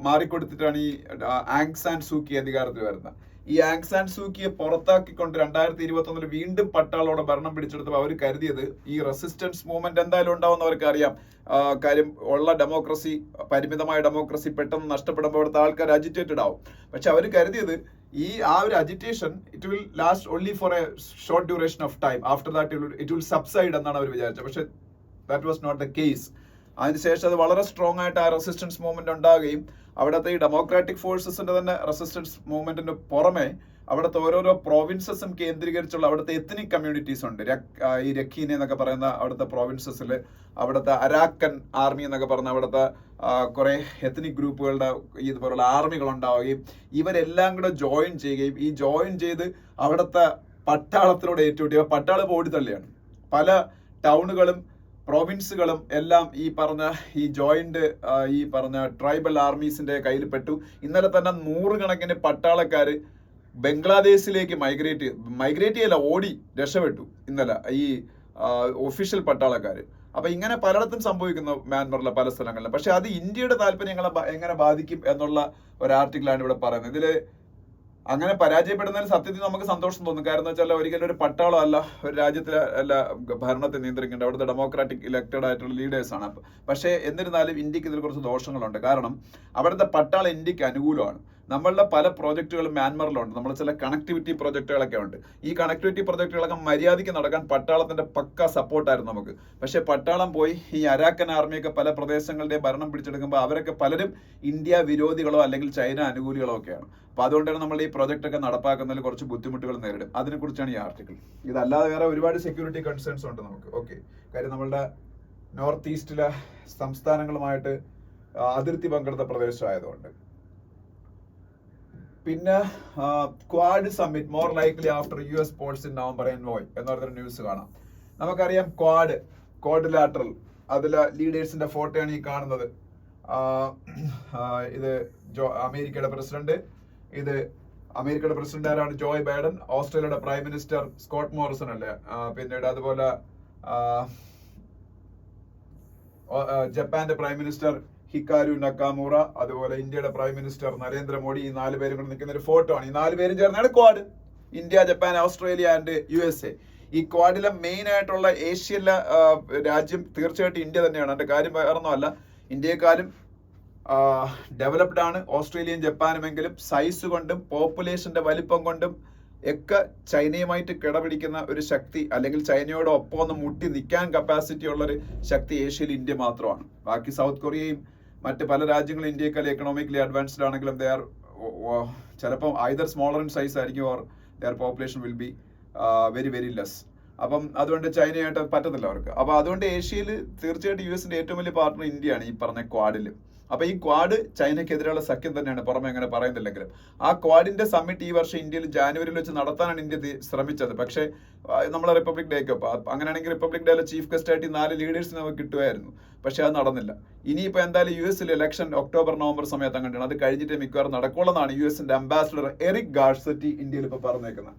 S1: മാറിക്കൊടുത്തിട്ടാണ് ഈ ആങ് സാൻ സൂക്കി അധികാരത്തിൽ വരുന്നത്. ഈ ആങ് സാൻ സൂക്കിയെ പുറത്താക്കിക്കൊണ്ട് 2021 വീണ്ടും പട്ടാളോടെ ഭരണം പിടിച്ചെടുത്തപ്പോൾ അവർ കരുതിയത് ഈ റെസിസ്റ്റൻസ് മൂവ്മെന്റ് എന്തായാലും ഉണ്ടാവുമെന്ന് അവർക്ക് അറിയാം. കാര്യം ഉള്ള ഡെമോക്രസി, പരിമിതമായ ഡെമോക്രസി പെട്ടെന്ന് നഷ്ടപ്പെടുമ്പോൾ അവിടുത്തെ ആൾക്കാർ അജിറ്റേറ്റഡ് ആവും. പക്ഷെ അവർ കരുതിയത് ആ ഒരു agitation it will last only for a short duration of time, after that it will subside എന്നാണ് അവർ വിചാരിച്ചത്. പക്ഷെ that was not the case. അതിനുശേഷം അത് വളരെ സ്ട്രോങ് ആയിട്ട് ആ റെസിസ്റ്റൻസ് മൂവ്മെന്റ് ഉണ്ടാകുകയും അവിടുത്തെ ഈ ഡെമോക്രാറ്റിക് ഫോഴ്സസിന്റെ തന്നെ റെസിസ്റ്റൻസ് മൂവ്മെന്റിന് പുറമെ അവിടുത്തെ ഓരോരോ പ്രോവിൻസസും കേന്ദ്രീകരിച്ചുള്ള അവിടുത്തെ എത്നിക് കമ്മ്യൂണിറ്റീസ് ഉണ്ട്. ഈ രഖീനെ എന്നൊക്കെ പറയുന്ന അവിടുത്തെ പ്രോവിൻസസിൽ അവിടുത്തെ അരാക്കൻ ആർമി എന്നൊക്കെ പറഞ്ഞ അവിടുത്തെ കുറെ എത്നിക് ഗ്രൂപ്പുകളുടെ ഇതുപോലുള്ള ആർമികൾ ഉണ്ടാവുകയും ഇവരെല്ലാം കൂടെ ജോയിൻ ചെയ്യുകയും ഈ ജോയിൻ ചെയ്ത് അവിടുത്തെ പട്ടാളത്തിലൂടെ ഏറ്റുമുട്ടി പട്ടാളം ഓടിത്തള്ളിയാണ്. പല ടൗണുകളും പ്രോവിൻസുകളും എല്ലാം ഈ ജോയിന്റ് ഈ പറഞ്ഞ ട്രൈബൽ ആർമീസിന്റെ കയ്യിൽ പെട്ടു. ഇന്നലെ തന്നെ 100 കണക്കിന് പട്ടാളക്കാര് ബംഗ്ലാദേശിലേക്ക് മൈഗ്രേറ്റ് ചെയ്യല്ല, ഓടി രക്ഷപ്പെട്ടു ഇന്നലെ ഈ ഒഫീഷ്യൽ പട്ടാളക്കാര്. അപ്പൊ ഇങ്ങനെ പലയിടത്തും സംഭവിക്കുന്നു മ്യാൻമറിലെ പല സ്ഥലങ്ങളിലും. പക്ഷെ അത് ഇന്ത്യയുടെ താല്പര്യങ്ങളെ എങ്ങനെ ബാധിക്കും എന്നുള്ള ഒരു ആർട്ടിക്കിളാണ് ഇവിടെ പറയുന്നത്. ഇതില് അങ്ങനെ പരാജയപ്പെടുന്നതിന് സത്യത്തിൽ നമുക്ക് സന്തോഷം തോന്നും. കാരണം എന്ന് വെച്ചാൽ ഒരിക്കലും ഒരു പട്ടാളം അല്ല ഒരു രാജ്യത്തിലെ എല്ലാ ഭരണത്തെ നിയന്ത്രിക്കേണ്ടത്, അവിടുത്തെ ഡെമോക്രാറ്റിക് ഇലക്റ്റഡ് ആയിട്ടുള്ള ലീഡേഴ്സാണ്. പക്ഷേ എന്നിരുന്നാലും ഇന്ത്യക്ക് ഇതിൽ കുറച്ച് ദോഷങ്ങളുണ്ട്. കാരണം അവിടുത്തെ പട്ടാളം ഇന്ത്യക്ക് അനുകൂലമാണ്. നമ്മളുടെ പല പ്രോജക്റ്റുകളും മ്യാൻമറിലുണ്ട്, നമ്മൾ ചില കണക്ടിവിറ്റി പ്രോജക്റ്റുകളൊക്കെ ഉണ്ട്. ഈ കണക്ടിവിറ്റി പ്രോജക്റ്റുകളൊക്കെ മര്യാദയ്ക്ക് നടക്കാൻ പട്ടാളത്തിന്റെ പക്ക സപ്പോർട്ടായിരുന്നു നമുക്ക്. പക്ഷെ പട്ടാളം പോയി ഈ അരാക്കൻ ആർമിയൊക്കെ പല പ്രദേശങ്ങളുടെയും ഭരണം പിടിച്ചെടുക്കുമ്പോൾ അവരൊക്കെ പലരും ഇന്ത്യ വിരോധികളോ അല്ലെങ്കിൽ ചൈന അനുകൂലികളോ ഒക്കെയാണ്. അപ്പൊ അതുകൊണ്ടാണ് നമ്മൾ ഈ പ്രോജക്റ്റ് ഒക്കെ നടപ്പാക്കുന്നതിൽ കുറച്ച് ബുദ്ധിമുട്ടുകൾ നേരിടും. അതിനെക്കുറിച്ചാണ് ഈ ആർട്ടിക്കിൾ. ഇതല്ലാതെ വേറെ ഒരുപാട് സെക്യൂരിറ്റി കൺസേൺസ് ഉണ്ട് നമുക്ക്. ഓക്കെ, കാര്യം നമ്മളുടെ നോർത്ത് ഈസ്റ്റിലെ സംസ്ഥാനങ്ങളുമായിട്ട് അതിർത്തി പങ്കിടുന്ന പ്രദേശമായതുകൊണ്ട്. പിന്നെ Quad summit more likely after US polls in November envoy എന്ന് പറഞ്ഞൊരു ന്യൂസ് കാണാം. നമുക്കറിയാം ക്വാഡ് ലാറ്ററൽ, അതിലെ ലീഡേഴ്സിന്റെ ഫോട്ടോയാണ് ഈ കാണുന്നത്. ഇത് അമേരിക്കയുടെ പ്രസിഡന്റ്, അമേരിക്കയുടെ പ്രസിഡന്റ് ആരാണ്? ജോയ് ബൈഡൻ. ഓസ്ട്രേലിയയുടെ പ്രൈം മിനിസ്റ്റർ സ്കോട്ട് മോറിസൺ അല്ലേ. പിന്നീട് അതുപോലെ ജപ്പാന്റെ പ്രൈം മിനിസ്റ്റർ ഹിക്കാരു നക്കാമുറ, അതുപോലെ ഇന്ത്യയുടെ പ്രൈം മിനിസ്റ്റർ നരേന്ദ്രമോദി. ഈ 4 പേരും കൂടെ നിൽക്കുന്ന ഒരു ഫോട്ടോ ആണ്. ഈ 4 പേരും ചേർന്നാണ് quad. India, Japan, Australia and USA. ഈ ക്വാഡിലെ മെയിൻ ആയിട്ടുള്ള ഏഷ്യയിലെ രാജ്യം തീർച്ചയായിട്ടും ഇന്ത്യ തന്നെയാണ്. അതിന്റെ കാര്യം വേറൊന്നുമല്ല, ഇന്ത്യയെക്കാളും ഡെവലപ്ഡ് ആണ് ഓസ്ട്രേലിയയും ജപ്പാനുമെങ്കിലും സൈസ് കൊണ്ടും പോപ്പുലേഷന്റെ വലിപ്പം കൊണ്ടും ഒക്കെ ചൈനയുമായിട്ട് കിടപിടിക്കുന്ന ഒരു ശക്തി, അല്ലെങ്കിൽ ചൈനയോട് ഒപ്പം ഒന്ന് മുട്ടി നിൽക്കാൻ കപ്പാസിറ്റി ഉള്ളൊരു ശക്തി ഏഷ്യയിൽ ഇന്ത്യ മാത്രമാണ്. ബാക്കി സൗത്ത് കൊറിയയും മറ്റ് പല രാജ്യങ്ങളും ഇന്ത്യയെക്കാൾ എക്കണോമിക്കലി അഡ്വാൻസ്ഡ് ആണെങ്കിലും ദേ ആർ ചിലപ്പം ഐദർ സ്മോളർ ഇൻ സൈസ് ആയിരിക്കും or there population will be very very less. അപ്പം അതുകൊണ്ട് ചൈനയായിട്ട് പറ്റത്തില്ല അവർക്ക്. അപ്പൊ അതുകൊണ്ട് ഏഷ്യയിൽ തീർച്ചയായിട്ടും US ഏറ്റവും വലിയ പാർട്ണർ ഇന്ത്യയാണ് ഈ പറഞ്ഞ ക്വാഡിൽ. അപ്പൊ ഈ ക്വാഡ് ചൈനയ്ക്കെതിരെയുള്ള സഖ്യം തന്നെയാണ്, പുറമെ അങ്ങനെ പറയുന്നില്ലെങ്കിലും. ആ ക്വാഡിന്റെ സമ്മിറ്റ് ഈ വർഷം ഇന്ത്യയിൽ ജാനുവരിയിൽ വെച്ച് നടത്താനാണ് ഇന്ത്യ ശ്രമിച്ചത്. പക്ഷേ നമ്മളെ റിപ്പബ്ലിക് ഡേക്ക് അങ്ങനെയാണെങ്കിൽ റിപ്പബ്ലിക് ഡേയിലെ ചീഫ് ഗസ്റ്റ് ആയിട്ട് 4 ലീഡേഴ്സ് നമുക്ക് കിട്ടുമായിരുന്നു. പക്ഷെ അത് നടന്നില്ല. ഇനിയിപ്പോ എന്തായാലും US ഇലക്ഷൻ ഒക്ടോബർ നവംബർ സമയത്ത് അങ്ങനെയാണ്. അത് കഴിഞ്ഞിട്ട് മിക്കവാറും നടക്കുള്ളതാണ്. US അംബാസിഡർ എറിക് ഗാർസെറ്റി ഇന്ത്യയിൽ ഇപ്പൊ പറഞ്ഞേക്കുന്നത്.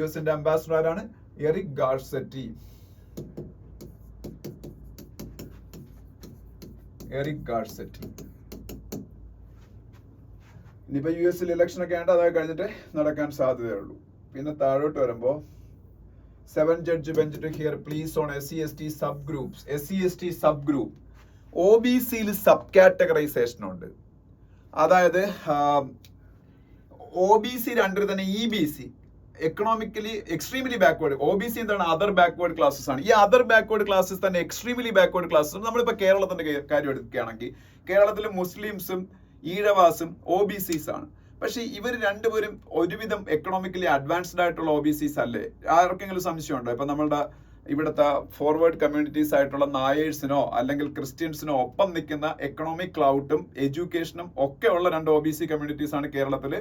S1: US അംബാസിഡർ ആരാണ്? Eric Garcetti. Eric Garcetti. ഇനിയിപ്പോ US ഇലക്ഷൻ ഒക്കെ ആയിട്ട് അതൊക്കെ കഴിഞ്ഞിട്ട് നടക്കാൻ സാധ്യതയുള്ളൂ. പിന്നെ താഴോട്ട് വരുമ്പോ 7 judge bench to hear pleas on SC/ST subgroups. SC/ST subgroup OBCയിൽ സബ് കാറ്റഗറൈസേഷൻ ഉണ്ട്. അതായത് OBC രണ്ടിൽ തന്നെ EBC economically extremely backward. OBC എന്താണ്? അതർ ബാക്ക്വേർഡ് ക്ലാസ്സസ് ആണ്. ഈ അതർ ബാക്ക്വേർഡ് ക്ലാസ്സസ് തന്നെ എക്സ്ട്രീംലി ബാക്ക്വേർഡ് ക്ലാസ്സസ്. നമ്മളിപ്പോ കേരളത്തിന്റെ കാര്യം എടുക്കുകയാണെങ്കിൽ കേരളത്തിൽ മുസ്ലിംസും ഈഴവാസും OBCs ആണ്. പക്ഷെ ഇവർ രണ്ടുപേരും ഒരുവിധം എക്കണോമിക്കലി അഡ്വാൻസ്ഡ് ആയിട്ടുള്ള OBCs അല്ലേ? ആർക്കെങ്കിലും സംശയമുണ്ടോ? ഇപ്പൊ നമ്മളുടെ ഇവിടുത്തെ ഫോർവേഡ് കമ്മ്യൂണിറ്റീസ് ആയിട്ടുള്ള നായേഴ്സിനോ അല്ലെങ്കിൽ ക്രിസ്ത്യൻസിനോ ഒപ്പം നിൽക്കുന്ന എക്കണോമിക് ക്ലൗട്ടും എഡ്യൂക്കേഷനും ഒക്കെ ഉള്ള രണ്ട് OBC കമ്മ്യൂണിറ്റീസ് ആണ് കേരളത്തില്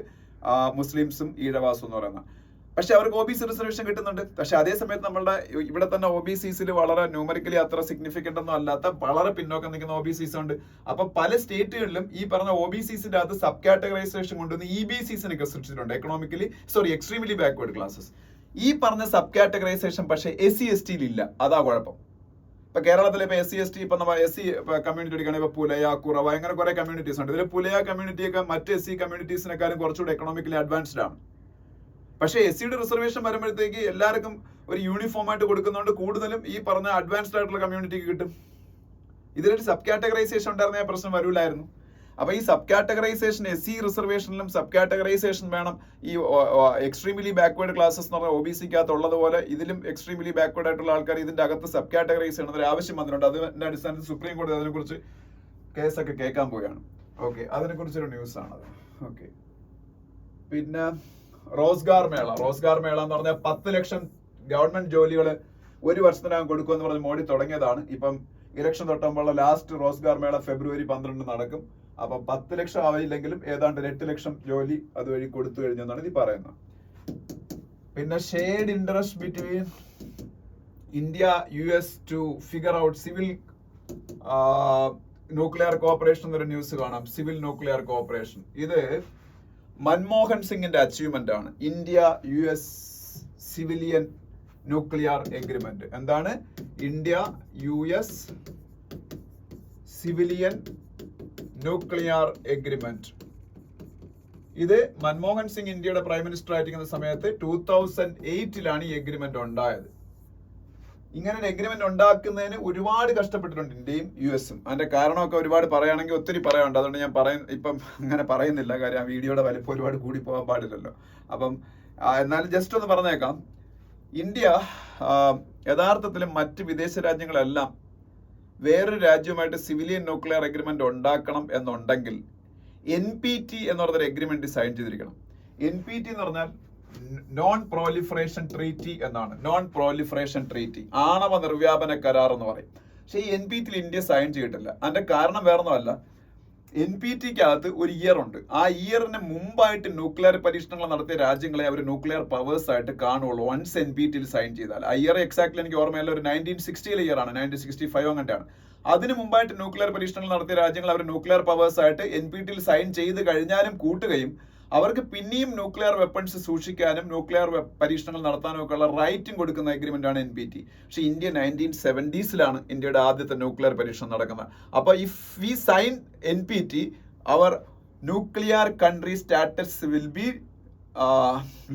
S1: മുസ്ലിംസും ഈഴവാസും എന്ന് പറയുന്നത്. പക്ഷെ അവർക്ക് OBC റിസർവേഷൻ കിട്ടുന്നുണ്ട്. പക്ഷെ അതേ സമയത്ത് നമ്മളുടെ ഇവിടെ തന്നെ OBCസിൽ വളരെ ന്യൂമറിക്കലി അത്ര സിഗ്നിഫിക്കന്റ് ഒന്നും അല്ലാത്ത വളരെ പിന്നോക്കം നിൽക്കുന്ന OBCs ഉണ്ട്. അപ്പൊ പല സ്റ്റേറ്റുകളിലും ഈ പറഞ്ഞ OBCസിന്റെ അത് സബ് കാറ്റഗറൈസേഷൻ കൊണ്ടുവന്ന് EBCസിനൊക്കെ സൃഷ്ടിച്ചിട്ടുണ്ട്. Extremely backward classes. ഈ പറഞ്ഞ സബ് കാറ്റഗറൈസേഷൻ പക്ഷേ SC/STയിൽ ഇല്ല. അതാ കുഴപ്പം. ഇപ്പൊ കേരളത്തിലെ ഇപ്പൊ SC/ST ഇപ്പൊ നമ്മൾ SC കമ്മ്യൂണിറ്റി എടുക്കുകയാണെങ്കിൽ ഇപ്പൊ പുലയ, കുറവ, അങ്ങനെ കുറെ കമ്മ്യൂണിറ്റീസ് ഉണ്ട്. ഇതിൽ പുലയ കമ്മ്യൂണിറ്റിയൊക്കെ മറ്റ് SC കമ്മ്യൂണിറ്റീസിനെക്കാളും കുറച്ചുകൂടെ എക്കണോമിക്കലി അഡ്വാൻസ്ഡ് ആണ്. പക്ഷേ SCയുടെ റിസർവേഷൻ വരുമ്പോഴത്തേക്ക് എല്ലാവർക്കും ഒരു യൂണിഫോം ആയിട്ട് കൊടുക്കുന്നതുകൊണ്ട് കൂടുതലും ഈ പറഞ്ഞ അഡ്വാൻസ്ഡ് ആയിട്ടുള്ള കമ്മ്യൂണിറ്റിക്ക് കിട്ടും. ഇതിലൊരു സബ് കാറ്റഗറൈസേഷൻ ഉണ്ടായിരുന്ന പ്രശ്നം വരൂലായിരുന്നു. അപ്പൊ ഈ സബ് കാറ്റഗറൈസേഷൻ SC റിസർവേഷനിലും സബ് കാറ്റഗറൈസേഷൻ വേണം. ഈ എക്സ്ട്രീംലി ബാക്ക്വേർഡ് ക്ലാസ്സസ് എന്ന് പറഞ്ഞാൽ OBCക്കകത്ത് ഉള്ളതുപോലെ ഇതിലും എക്സ്ട്രീംലി ബാക്ക്വേർഡ് ആയിട്ടുള്ള ആൾക്കാർ ഇതിന്റെ അകത്ത് സബ് കാറ്റഗറൈസ് ചെയ്യണം ഒരു ആവശ്യം വന്നിട്ടുണ്ട്. അതിന്റെ അടിസ്ഥാനത്തിൽ സുപ്രീം കോടതി അതിനെക്കുറിച്ച് കേസൊക്കെ കേൾക്കാൻ പോവുകയാണ്. ഓക്കെ, അതിനെക്കുറിച്ചൊരു ന്യൂസ് ആണത്. ഓക്കെ, പിന്നെ റോസ്ഗാർ മേള എന്ന് പറഞ്ഞാൽ 10 ലക്ഷം ഗവൺമെന്റ് ജോലികൾ ഒരു വർഷത്തിനകം കൊടുക്കുമെന്ന് പറഞ്ഞ് മോഡി തുടങ്ങിയതാണ്. ഇപ്പം ഇലക്ഷൻ തൊട്ടുമ്പോഴുള്ള ലാസ്റ്റ് റോസ്ഗാർ മേള ഫെബ്രുവരി 12 നടക്കും. അപ്പൊ 10 ലക്ഷം ആവില്ലെങ്കിലും ഏതാണ്ട് 8 ലക്ഷം ജോലി അതുവഴി കൊടുത്തു കഴിഞ്ഞെന്നാണ് ഇത് പറയുന്നത്. പിന്നെ shared interest between India US to figure out civil nuclear cooperation എന്നൊരു ന്യൂസ് കാണാം. സിവിൽ ന്യൂക്ലിയർ കോപ്പറേഷൻ ഇത് മൻമോഹൻ സിംഗിന്റെ അച്ചീവ്മെന്റ് ആണ്. India US civilian nuclear agreement. എന്താണ്? India US civilian nuclear agreement. ഇത് മൻമോഹൻ സിംഗ് ഇന്ത്യയുടെ പ്രൈം മിനിസ്റ്റർ ആയിരിക്കുന്ന സമയത്ത് 2008 ഈ എഗ്രിമെന്റ് ഉണ്ടായത്. ഇങ്ങനെ ഒരു എഗ്രിമെന്റ് ഉണ്ടാക്കുന്നതിന് ഒരുപാട് കഷ്ടപ്പെട്ടിട്ടുണ്ട് ഇന്ത്യയും US-ഉം. അതിന്റെ കാരണമൊക്കെ ഒരുപാട് പറയുകയാണെങ്കിൽ ഒത്തിരി പറയാനുണ്ട്. അതുകൊണ്ട് ഞാൻ ഇപ്പം അങ്ങനെ പറയുന്നില്ല. കാര്യം ആ വീഡിയോയുടെ വലിപ്പം ഒരുപാട് കൂടി പോകാൻ പാടില്ലല്ലോ. അപ്പം എന്നാലും ജസ്റ്റ് ഒന്ന് പറഞ്ഞേക്കാം. ഇന്ത്യ യഥാർത്ഥത്തിൽ മറ്റ് വിദേശ രാജ്യങ്ങളെല്ലാം വേറൊരു രാജ്യവുമായിട്ട് സിവിലിയൻ ന്യൂക്ലിയർ എഗ്രിമെന്റ് ഉണ്ടാക്കണം എന്നുണ്ടെങ്കിൽ NPT എന്ന് പറഞ്ഞൊരു എഗ്രിമെന്റ് സൈൻ ചെയ്തിരിക്കണം. NPT എന്ന് പറഞ്ഞാൽ നോൺ പ്രോലിഫറേഷൻ ട്രീറ്റി എന്നാണ്. നോൺ പ്രോലിഫറേഷൻ ട്രീറ്റി, ആണവ നിർവ്യാപന കരാർ എന്ന് പറയും. പക്ഷെ ഈ NPTയിൽ ഇന്ത്യ സൈൻ ചെയ്തിട്ടില്ല. അതിന്റെ കാരണം വേറൊന്നുമല്ല, NPTക്കകത്ത് ഒരു ഇയർ ഉണ്ട്. ആ ഇയറിന് മുമ്പായിട്ട് ന്യൂക്ലിയർ പരീക്ഷണങ്ങൾ നടത്തിയ രാജ്യങ്ങളെ അവർ ന്യൂക്ലിയർ പവേഴ്സ് ആയിട്ട് കാണുള്ളൂ വൺസ് NPTയിൽ സൈൻ ചെയ്താൽ. ആ ഇയർ എക്സാക്ട്ലി എനിക്ക് ഓർമ്മയില്ല, ഒരു 1960 ഇയർ ആണ്, 1965 അങ്ങനെയാണ്. അതിന് മുമ്പായിട്ട് ന്യൂക്ലിയർ പരീക്ഷണങ്ങൾ നടത്തിയ രാജ്യങ്ങൾ അവർ ന്യൂക്ലിയർ പവേഴ്സ് ആയിട്ട് NPTയിൽ സൈൻ ചെയ്ത് കഴിഞ്ഞാലും കൂട്ടുകയും അവർക്ക് പിന്നെയും ന്യൂക്ലിയർ വെപ്പൺസ് സൂക്ഷിക്കാനും ന്യൂക്ലിയർ പരീക്ഷണങ്ങൾ നടത്താനും ഒക്കെ ഉള്ള റൈറ്റും കൊടുക്കുന്ന എഗ്രിമെന്റ് ആണ് NPT. പക്ഷെ ഇന്ത്യ 1970s ഇന്ത്യയുടെ ആദ്യത്തെ ന്യൂക്ലിയർ പരീക്ഷണം നടക്കുന്നത്. അപ്പൊ ഇഫ് വി സൈൻ NPT, അവർ nuclear country status will be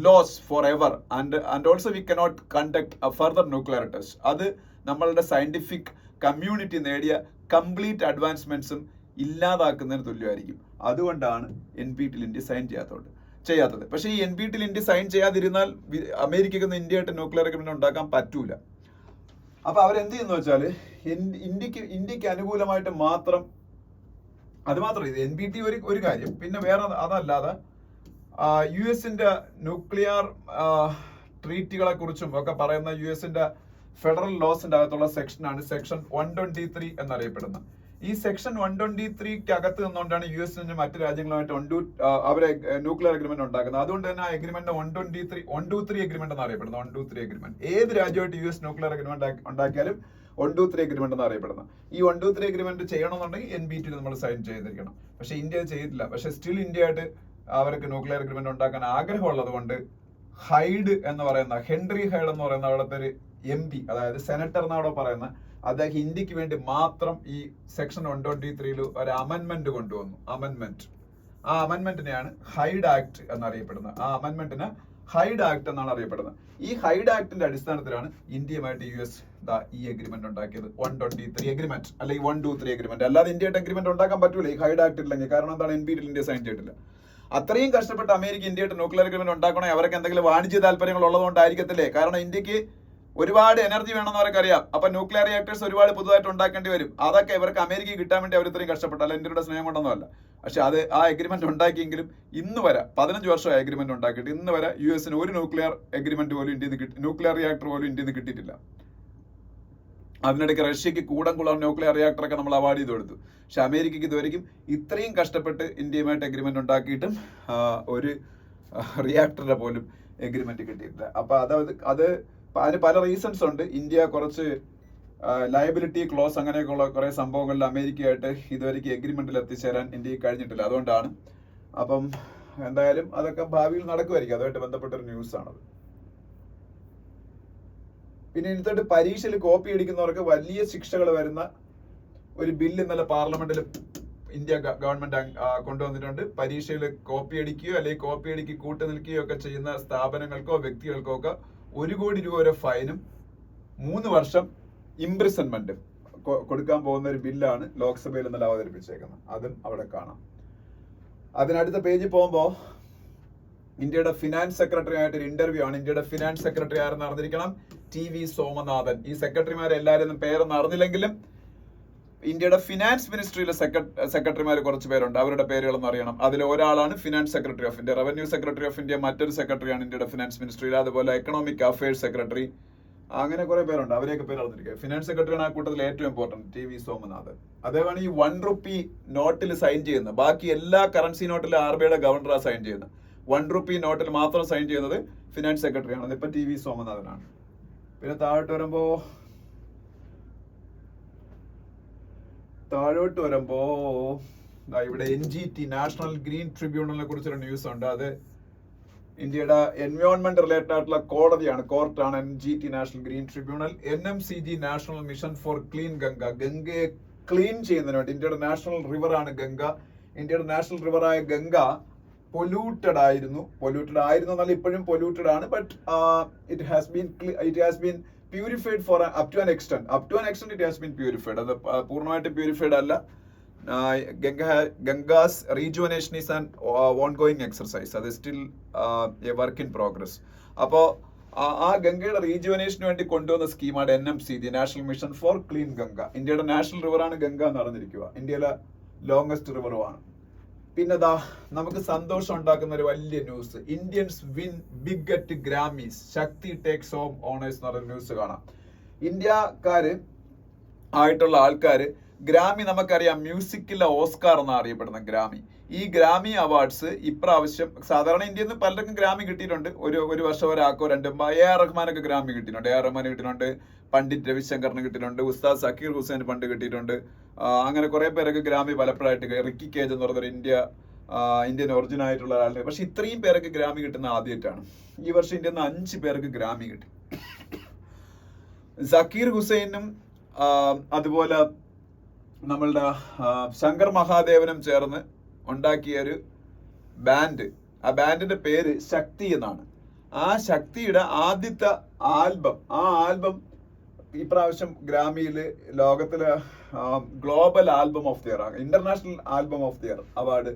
S1: lose forever and also we cannot conduct a further nuclear test. അത് നമ്മളുടെ സയന്റിഫിക് കമ്മ്യൂണിറ്റി നേടിയ കംപ്ലീറ്റ് അഡ്വാൻസ്മെന്റ്സും ഇല്ലാതാക്കുന്നതിന് തുല്യമായിരിക്കും. അതുകൊണ്ടാണ് NPTയിൽ ഇന്ത്യ സൈൻ ചെയ്യാത്തത്. പക്ഷേ ഈ NPTയിൽ ഇന്ത്യ സൈൻ ചെയ്യാതിരുന്നാൽ അമേരിക്കയ്ക്കൊന്നും ഇന്ത്യയായിട്ട് ന്യൂക്ലിയർ എഗ്രിമെന്റ് ഉണ്ടാക്കാൻ പറ്റൂല. അപ്പൊ അവരെന്ത് ചെയ്യുന്ന വെച്ചാല് ഇന്ത്യക്ക് അനുകൂലമായിട്ട് മാത്രം, അത് മാത്രം ഇത് NPT ഒരു കാര്യം. പിന്നെ വേറെ അതല്ലാതെ US-ന്റെ ന്യൂക്ലിയർ ട്രീറ്റികളെ കുറിച്ചും ഒക്കെ പറയുന്ന US-ന്റെ ഫെഡറൽ ലോസിന്റെ അകത്തുള്ള സെക്ഷനാണ് സെക്ഷൻ 123 എന്നറിയപ്പെടുന്നത്. ഈ സെക്ഷൻ 123 അകത്ത് നിന്നുകൊണ്ടാണ് US മറ്റു രാജ്യങ്ങളുമായിട്ട് അവരെ ന്യൂക്ലിയർ എഗ്രിമെന്റ് ഉണ്ടാക്കുന്നത്. അതുകൊണ്ട് തന്നെ ആ എഗ്രിമെന്റ് 123 എഗ്രിമെന്റ് എന്നറിയപ്പെടുന്നത്. 123 എഗ്രിമെന്റ് ഏത് രാജ്യമായിട്ട് US ന്യൂക്ലിയർ എഗ്രിമെന്റ് ഉണ്ടാക്കിയാലും 123 എഗ്രിമെന്റ് എന്നറിയപ്പെടുന്നത്. ഈ 123 എഗ്രിമെന്റ് ചെയ്യണമെന്നുണ്ടെങ്കിൽ NPTയിൽ നമ്മൾ സൈൻ ചെയ്തിരിക്കണം. പക്ഷെ ഇന്ത്യ ചെയ്തിട്ടില്ല. പക്ഷെ സ്റ്റിൽ ഇന്ത്യയായിട്ട് അവർക്ക് ന്യൂക്ലിയർ എഗ്രിമെന്റ് ഉണ്ടാക്കാൻ ആഗ്രഹമുള്ളത് കൊണ്ട് ഹെൻറി ഹൈഡ് എന്ന് പറയുന്ന അവിടുത്തെ ഒരു MP, അതായത് സെനറ്റർ എന്നവിടെ പറയുന്ന അദ്ദേഹം ഇന്ത്യക്ക് വേണ്ടി മാത്രം ഈ സെക്ഷൻ 123 ഒരു അമെന്റ്മെന്റ് കൊണ്ടുവന്നു. ആ അമെന്റ്മെന്റിനെയാണ് ഹൈഡ് ആക്ട് എന്നറിയപ്പെടുന്നത്. ആ അമെന്റ്മെന്റിന് ഹൈഡ് ആക്ട് എന്നാണ് അറിയപ്പെടുന്നത്. ഈ ഹൈഡ് ആക്ടിന്റെ അടിസ്ഥാനത്തിലാണ് ഇന്ത്യയുമായിട്ട് US ഈ എഗ്രിമെന്റ് ഉണ്ടാക്കിയത്. 123 എഗ്രിമെന്റ് അല്ലെങ്കിൽ 123 എഗ്രിമെന്റ്. അല്ലാതെ ഇന്ത്യയായിട്ട് എഗ്രിമെന്റ് ഉണ്ടാക്കാൻ പറ്റൂല ഈ ഹൈഡ് ആക്ട് ഇല്ലെങ്കിൽ. കാരണം എന്താണ്, NPT ഇന്ത്യ സൈൻ ചെയ്തിട്ടില്ല. അത്രയും കഷ്ടപ്പെട്ട് അമേരിക്ക ഇന്ത്യയായിട്ട് ന്യൂക്ലിയർ എഗ്രിമെന്റ് ഉണ്ടാക്കണേ അവർക്ക് എന്തെങ്കിലും വാണിജ്യ താല്പര്യങ്ങൾ ഉള്ളതുകൊണ്ടായിരിക്കത്തില്ലേ? കാരണം ഇന്ത്യക്ക് ഒരുപാട് എനർജി വേണമെന്ന് അവർക്ക് അറിയാം. അപ്പൊ ന്യൂക്ലിയർ റിയാക്ടേഴ്സ് ഒരുപാട് പുതുതായിട്ട് ഉണ്ടാക്കേണ്ടി വരും. അതൊക്കെ ഇവർക്ക് അമേരിക്കയ്ക്ക് കിട്ടാൻ വേണ്ടി അവർ ഇത്രയും കഷ്ടപ്പെട്ടല്ല, ഇന്ത്യയുടെ സ്നേഹം കൊണ്ടൊന്നുമല്ല. പക്ഷെ അത് ആ എഗ്രിമെന്റ് ഉണ്ടാക്കിയെങ്കിലും ഇന്ന് വരെ 15 വർഷമായി എഗ്രിമെന്റ് ഉണ്ടാക്കിയിട്ട് ഇന്ന് വരെ US-ന് ഒരു ന്യൂക്ലിയർ എഗ്രിമെന്റ് പോലും ന്യൂക്ലിയർ റിയാക്ടർ പോലും ഇന്ത്യയിൽ നിന്ന് കിട്ടിയിട്ടില്ല. അതിനിടയ്ക്ക് റഷ്യക്ക് കൂടംകുളം ന്യൂക്ലിയർ റിയാക്ടറൊക്കെ നമ്മൾ അവാർഡ് ചെയ്ത് കൊടുത്തു. പക്ഷെ അമേരിക്കയ്ക്ക് ഇതുവരെയും ഇത്രയും കഷ്ടപ്പെട്ട് ഇന്ത്യയുമായിട്ട് എഗ്രിമെന്റ് ഉണ്ടാക്കിയിട്ടും ഒരു റിയാക്ടറിന്റെ പോലും എഗ്രിമെന്റ് കിട്ടിയിട്ടില്ല. അപ്പൊ അതിന് പല റീസൺസ് ഉണ്ട്. ഇന്ത്യ കുറച്ച് ലയബിലിറ്റി ക്ലോസ് അങ്ങനെയൊക്കെയുള്ള കുറെ സംഭവങ്ങളിൽ അമേരിക്കയായിട്ട് ഇതുവരെയ്ക്ക് എഗ്രിമെന്റിൽ എത്തിച്ചേരാൻ ഇന്ത്യക്ക് കഴിഞ്ഞിട്ടില്ല. അതുകൊണ്ടാണ്. അപ്പം എന്തായാലും അതൊക്കെ ഭാവിയിൽ നടക്കുമായിരിക്കും. അതുമായിട്ട് ബന്ധപ്പെട്ടൊരു ന്യൂസ് ആണത്. പിന്നെ ഇതിട്ട് പരീക്ഷയിൽ കോപ്പി അടിക്കുന്നവർക്ക് വലിയ ശിക്ഷകൾ വരുന്ന ഒരു ബില്ല് ഇന്നലെ പാർലമെന്റിൽ ഇന്ത്യ ഗവൺമെന്റ് കൊണ്ടുവന്നിട്ടുണ്ട്. പരീക്ഷയിൽ കോപ്പി അടിക്കുകയോ അല്ലെങ്കിൽ കോപ്പി അടിക്ക് കൂട്ടു നിൽക്കുകയോ ഒക്കെ ചെയ്യുന്ന സ്ഥാപനങ്ങൾക്കോ വ്യക്തികൾക്കോ ഒക്കെ 1 കോടി രൂപ വരെ ഫൈനും 3 വർഷം ഇംപ്രിസൺമെന്റും കൊടുക്കാൻ പോകുന്ന ഒരു ബില്ലാണ് ലോക്സഭയിൽ ഇന്നലെ അവതരിപ്പിച്ചേക്കുന്നത്. അതും അവിടെ കാണാം. അതിനടുത്ത പേജിൽ പോകുമ്പോൾ ഇന്ത്യയുടെ ഫിനാൻസ് സെക്രട്ടറി ആയിട്ട് ഒരു ഇന്റർവ്യൂ ആണ്. ഇന്ത്യയുടെ ഫിനാൻസ് സെക്രട്ടറി ആരെന്ന് അറിഞ്ഞിരിക്കണം, TV സോമനാഥൻ. ഈ സെക്രട്ടറിമാരെ എല്ലാവരും പേരൊന്നും അറിഞ്ഞില്ലെങ്കിലും ഇന്ത്യയുടെ ഫിനാൻസ് മിനിസ്ട്രിയിലെ സെക്രട്ടറിമാർ കുറച്ച് പേരുണ്ട്. അവരുടെ പേരുകളൊന്നും അറിയണം. അതിൽ ഒരാളാണ് finance secretary of India. Revenue secretary of India മറ്റൊരു സെക്രട്ടറിയാണ് ഇന്ത്യയുടെ ഫിനാൻസ് മിനിസ്ട്രിയിൽ. അതുപോലെ എക്കണോമിക് അഫയേഴ്സ് സെക്രട്ടറി, അങ്ങനെ കുറെ പേരുണ്ട്. അവരെയൊക്കെ പേര് അറിഞ്ഞിരിക്കുക. ഫിനാൻസ് സെക്രട്ടറിയാണ് ആ കൂട്ടത്തിൽ ഏറ്റവും ഇമ്പോർട്ടന്റ്, TV സോമനാഥൻ. അദ്ദേഹമാണ് ഈ 1 രൂപി നോട്ടിൽ സൈൻ ചെയ്യുന്നത്. ബാക്കി എല്ലാ കറൻസി നോട്ടിലും RBIയുടെ ഗവർണറാണ് സൈൻ ചെയ്യുന്നത്. 1 രൂപി നോട്ടിൽ മാത്രം സൈൻ ചെയ്യുന്നത് ഫിനാൻസ് സെക്രട്ടറിയാണ്. അതിപ്പോ TV സോമനാഥനാണ്. പിന്നെ താഴോട്ട് വരുമ്പോ ഇവിടെ NGT നാഷണൽ ഗ്രീൻ ട്രിബ്യൂണലിനെ കുറിച്ചൊരു ന്യൂസ് ഉണ്ട്. അത് ഇന്ത്യയുടെ എൻവയോൺമെന്റ് റിലേറ്റഡ് ആയിട്ടുള്ള കോർട്ടാണ് NGT national green tribunal. NMCG national mission for clean Ganga. ഗംഗയെ ക്ലീൻ ചെയ്യുന്നതിന് വേണ്ടി, ഇന്ത്യയുടെ നാഷണൽ റിവറാണ് ഗംഗ. ഇന്ത്യയുടെ നാഷണൽ റിവറായ ഗംഗ പൊല്യൂട്ടഡ് ആയിരുന്നു എന്നല്ല, ഇപ്പോഴും പൊല്യൂട്ടഡ് ആണ്. But it has been purified for up to an extent it has been purified. അത് പൂർണ്ണമായിട്ട് പ്യൂരിഫൈഡ് അല്ല. Ganga's rejuvenation is an ongoing exercise. അത് still a work in progress. അപ്പോൾ ആ ഗംഗയുടെ റീജുവനേഷന് വേണ്ടി കൊണ്ടുവന്ന സ്കീമാണ് NMCG national mission for clean Ganga. ഇന്ത്യയുടെ നാഷണൽ റിവറാണ് ഗംഗ എന്ന് അറിഞ്ഞിരിക്കുക. ഇന്ത്യയിലെ ലോങ്സ്റ്റ് റിവറുമാണ്. പിന്നെ നമുക്ക് സന്തോഷം ഉണ്ടാക്കുന്ന ഒരു വലിയ news, Indians win big at Grammys, Shakti takes home honours എന്ന് പറയുന്ന ന്യൂസ് കാണാം. ഇന്ത്യക്കാര് ആയിട്ടുള്ള ആൾക്കാര് ഗ്രാമി, നമുക്കറിയാം മ്യൂസിക്കിലെ ഓസ്കാർ എന്നാണ് അറിയപ്പെടുന്ന ഗ്രാമി. ഈ ഗ്രാമി അവാർഡ്സ് ഇപ്രാവശ്യം സാധാരണ ഇന്ത്യയിൽ നിന്ന് പലർക്കും ഗ്രാമി കിട്ടിയിട്ടുണ്ട്. ഒരു വർഷം ഒരാൾക്കോ രണ്ടും. AR റഹ്മാനൊക്കെ ഗ്രാമി കിട്ടിയിട്ടുണ്ട്. AR റഹ്മാൻ കിട്ടിയിട്ടുണ്ട്, പണ്ഡിറ്റ് രവിശങ്കറിന് കിട്ടിയിട്ടുണ്ട്, ഉസ്താദ് സക്കീർ ഹുസൈൻ പണ്ട് കിട്ടിയിട്ടുണ്ട്. അങ്ങനെ കുറെ പേരൊക്കെ ഗ്രാമി പലപ്പോഴായിട്ട്, റിക്കി കേജ് എന്ന് പറഞ്ഞൊരു ഇന്ത്യൻ ഒറിജിൻ ആയിട്ടുള്ള ഒരാളുടെ. പക്ഷെ ഇത്രയും പേരൊക്കെ ഗ്രാമി കിട്ടുന്ന ആദ്യമായിട്ടാണ്. ഈ വർഷം ഇന്ത്യയിൽ നിന്ന് 5 പേർക്ക് ഗ്രാമി കിട്ടി. സക്കീർ ഹുസൈനും അതുപോലെ നമ്മളുടെ ശങ്കർ മഹാദേവനും ചേർന്ന് ഉണ്ടാക്കിയ ഒരു ബാൻഡ്. ആ ബാൻഡിന്റെ പേര് ശക്തി എന്നാണ്. ആ ശക്തിയുടെ ആദ്യത്തെ ആൽബം ഇപ്രാവശ്യം ഗ്രാമിയില് ലോകത്തിലെ global album of the year, international album of the year award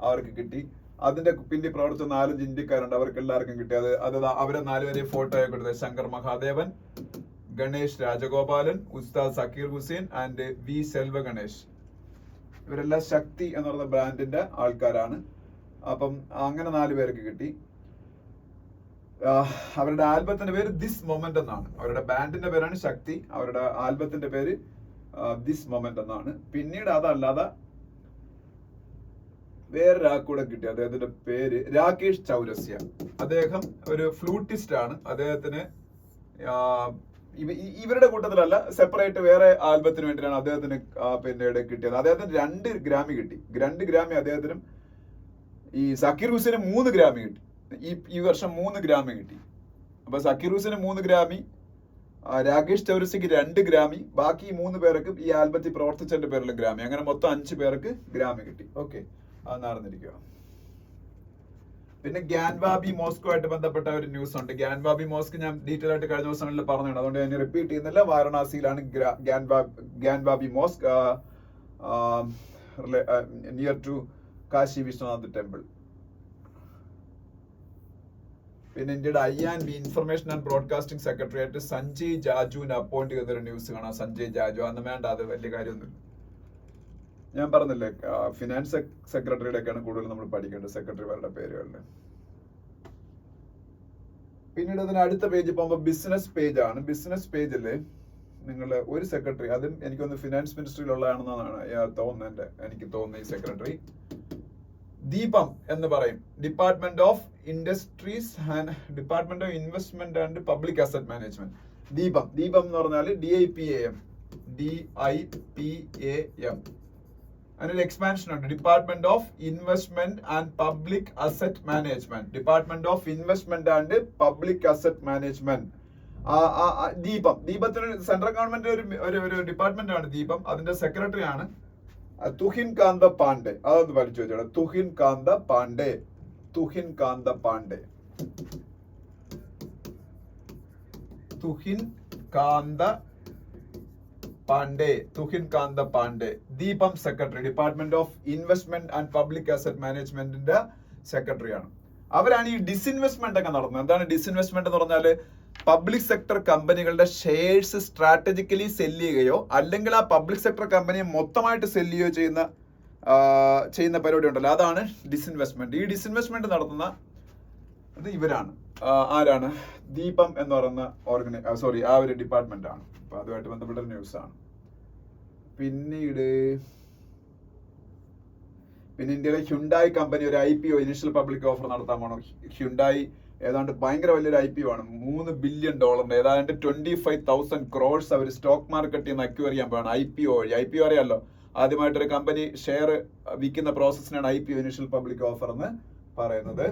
S1: അവർക്ക് കിട്ടി. അതിന്റെ പിന്നിൽ പ്രവർത്തിച്ച 4-5 ഇന്ത്യക്കാരുണ്ട്. അവർക്ക് എല്ലാവർക്കും കിട്ടി. അത് അവരെ 4 പേരെ ഫോട്ടോ കൊടുത്തത് ശങ്കർ മഹാദേവൻ, ഗണേഷ് രാജഗോപാലൻ, ഉസ്താദ് സക്കീർ ഹുസൈൻ ആൻഡ് V സെൽവ ഗണേഷ്. ഇവരെല്ലാം ശക്തി എന്ന് പറയുന്ന ബ്രാൻഡിന്റെ ആൾക്കാരാണ്. അപ്പം അങ്ങനെ 4 പേർക്ക് കിട്ടി. അവരുടെ ആൽബത്തിന്റെ പേര് ദിസ് മൊമെന്റ് എന്നാണ്. അവരുടെ ബാൻഡിന്റെ പേരാണ് ശക്തി, അവരുടെ ആൽബത്തിന്റെ പേര് ദിസ് മൊമെന്റ് എന്നാണ്. പിന്നീട് അതല്ലാതെ വേറൊരാൾക്കൂടെ കിട്ടി. അദ്ദേഹത്തിന്റെ പേര് രാകേഷ് ചൗരസ്യ. അദ്ദേഹം ഒരു ഫ്ലൂട്ടിസ്റ്റ് ആണ്. അദ്ദേഹത്തിന് ഇവരുടെ കൂട്ടത്തിലല്ല, സെപ്പറേറ്റ് വേറെ ആൽബത്തിന് വേണ്ടിയിട്ടാണ് അദ്ദേഹത്തിന് പിന്നീട് കിട്ടിയത്. അദ്ദേഹത്തിന് 2 ഗ്രാമി കിട്ടി. 2 ഗ്രാമി അദ്ദേഹത്തിനും. ഈ സക്കീർ ഹുസൈന് 3 ഗ്രാമി കിട്ടി. ഈ വർഷം 3 ഗ്രാമി കിട്ടി. അപ്പൊ സക്കീർ ഹുസൈന് 3 ഗ്രാമി, രാകേഷ് ചൗരസിക്ക് 2 ഗ്രാമി, ബാക്കി 3 പേർക്ക് ഈ ആൽബത്തിൽ പ്രവർത്തിച്ചതിന്റെ പേരിൽ ഗ്രാമി, അങ്ങനെ മൊത്തം 5 പേർക്ക് ഗ്രാമി കിട്ടി. ഓക്കെ, അത് നടന്നിരിക്കുക. പിന്നെ ഗ്യാൻവാബി മോസ്കോ ആയിട്ട് ബന്ധപ്പെട്ട ഒരു ന്യൂസ് ഉണ്ട്. ഗ്യാൻവാബി മോസ്ക് ഞാൻ ഡീറ്റെയിൽ ആയിട്ട് കഴിഞ്ഞ ദിവസങ്ങളിൽ പറഞ്ഞതാണ്, അതുകൊണ്ട് ഞാൻ റിപ്പീറ്റ് ചെയ്യുന്നില്ല. വാരണാസിയിലാണ് Gyanvapi mosque, near to Kashi Vishwanath temple. പിന്നെ ഇന്ത്യയുടെ IB ഇൻഫർമേഷൻ ആൻഡ് ബ്രോഡ്കാസ്റ്റിംഗ് സെക്രട്ടറിയായിട്ട് സഞ്ജയ് ജാജുവിനെ അപ്പോയിന്റ് ചെയ്തൊരു ന്യൂസ് കാണാം. സഞ്ജയ് ജാജു അന്ന് വേണ്ട, അത് വലിയ കാര്യമൊന്നുമില്ല. ഞാൻ പറഞ്ഞില്ലേ, ഫിനാൻസ് സെക്രട്ടറിയുടെ ഒക്കെയാണ് കൂടുതൽ നമ്മൾ പഠിക്കേണ്ടത്, സെക്രട്ടറിമാരുടെ പേരുകളിൽ. പിന്നീട് അതിന് അടുത്ത പേജ് പോകുമ്പോൾ ബിസിനസ് പേജ് ആണ്. ബിസിനസ് പേജിൽ നിങ്ങൾ ഒരു സെക്രട്ടറി, അതും എനിക്കൊന്ന് ഫിനാൻസ് മിനിസ്ട്രിയിലുള്ളതാണെന്നാണ് എനിക്ക് തോന്നുന്നത് ഈ സെക്രട്ടറി. ദീപം എന്ന് പറയും, department of investment and public asset management. DIPAM എന്ന് പറഞ്ഞാൽ DIPAM. അതിനൊരു എക്സ്പാൻഷൻ ഉണ്ട്, department of investment and public asset management. Department of investment and public asset management. ദീപത്തിന് സെൻട്രൽ ഗവൺമെന്റ് ഒരു ഡിപ്പാർട്ട്മെന്റ് ആണ് ദീപം. അതിന്റെ സെക്രട്ടറി ആണ് തുഹിൻ കാന്ത പാണ്ഡെ. അതൊന്ന് പഠിച്ചു വെച്ചോളാം. തുഹിൻ കാന്ത പാണ്ഡെ. തുഹിൻ കാന്ത പാണ്ഡെ. ദീപം secretary, department of investment and public asset മാനേജ്മെന്റിന്റെ സെക്രട്ടറിയാണ്. അവരാണ് ഈ ഡിസ്ഇൻവെസ്റ്റ്മെന്റ് ഒക്കെ നടത്തുന്നത്. എന്താണ് ഡിസ്ഇൻവെസ്റ്റ്മെന്റ് എന്ന് പറഞ്ഞാൽ? പബ്ലിക് സെക്ടർ കമ്പനികളുടെ ഷെയർസ് സ്ട്രാറ്റജിക്കലി സെല്ല് ചെയ്യുകയോ അല്ലെങ്കിൽ ആ പബ്ലിക് സെക്ടർ കമ്പനിയെ മൊത്തമായിട്ട് സെല്ല് ചെയ്യുകയോ ചെയ്യുന്ന പരിപാടി ഉണ്ടല്ലോ, അതാണ് ഡിസ്ഇൻവെസ്റ്റ്മെന്റ്. ഈ ഡിസ്ഇൻവെസ്റ്റ്മെന്റ് നടത്തുന്ന അത് ഇവരാണ്. ആരാണ്? ദീപം എന്ന് പറയുന്ന ആ ഒരു ഡിപ്പാർട്ട്മെന്റ് ആണ്. അപ്പൊ അതുമായിട്ട് ബന്ധപ്പെട്ട ന്യൂസ് ആണ്. പിന്നെ ഇന്ത്യയിലെ ഹ്യുണ്ടായി കമ്പനി ഒരു IPO, ഇനിഷ്യൽ പബ്ലിക് ഓഫർ നടത്താൻ പോകണം. ഹ്യുണ്ടായി ഏതാണ്ട് ഭയങ്കര വലിയൊരു IPO ആണ്, $3 ബില്യൺ, ഏതാണ്ട് 25,000 crores അവർ സ്റ്റോക്ക് മാർക്കറ്റിൽ നിന്ന് അക്വയർ ചെയ്യാൻ പോവാണ് IPO വഴി. IPO അറിയാലോ, ആദ്യമായിട്ടൊരു കമ്പനി ഷെയർ വിൽക്കുന്ന പ്രോസസ്സിനാണ് IPO, ഇനിഷ്യൽ പബ്ലിക് ഓഫർ എന്ന് പറയുന്നത്.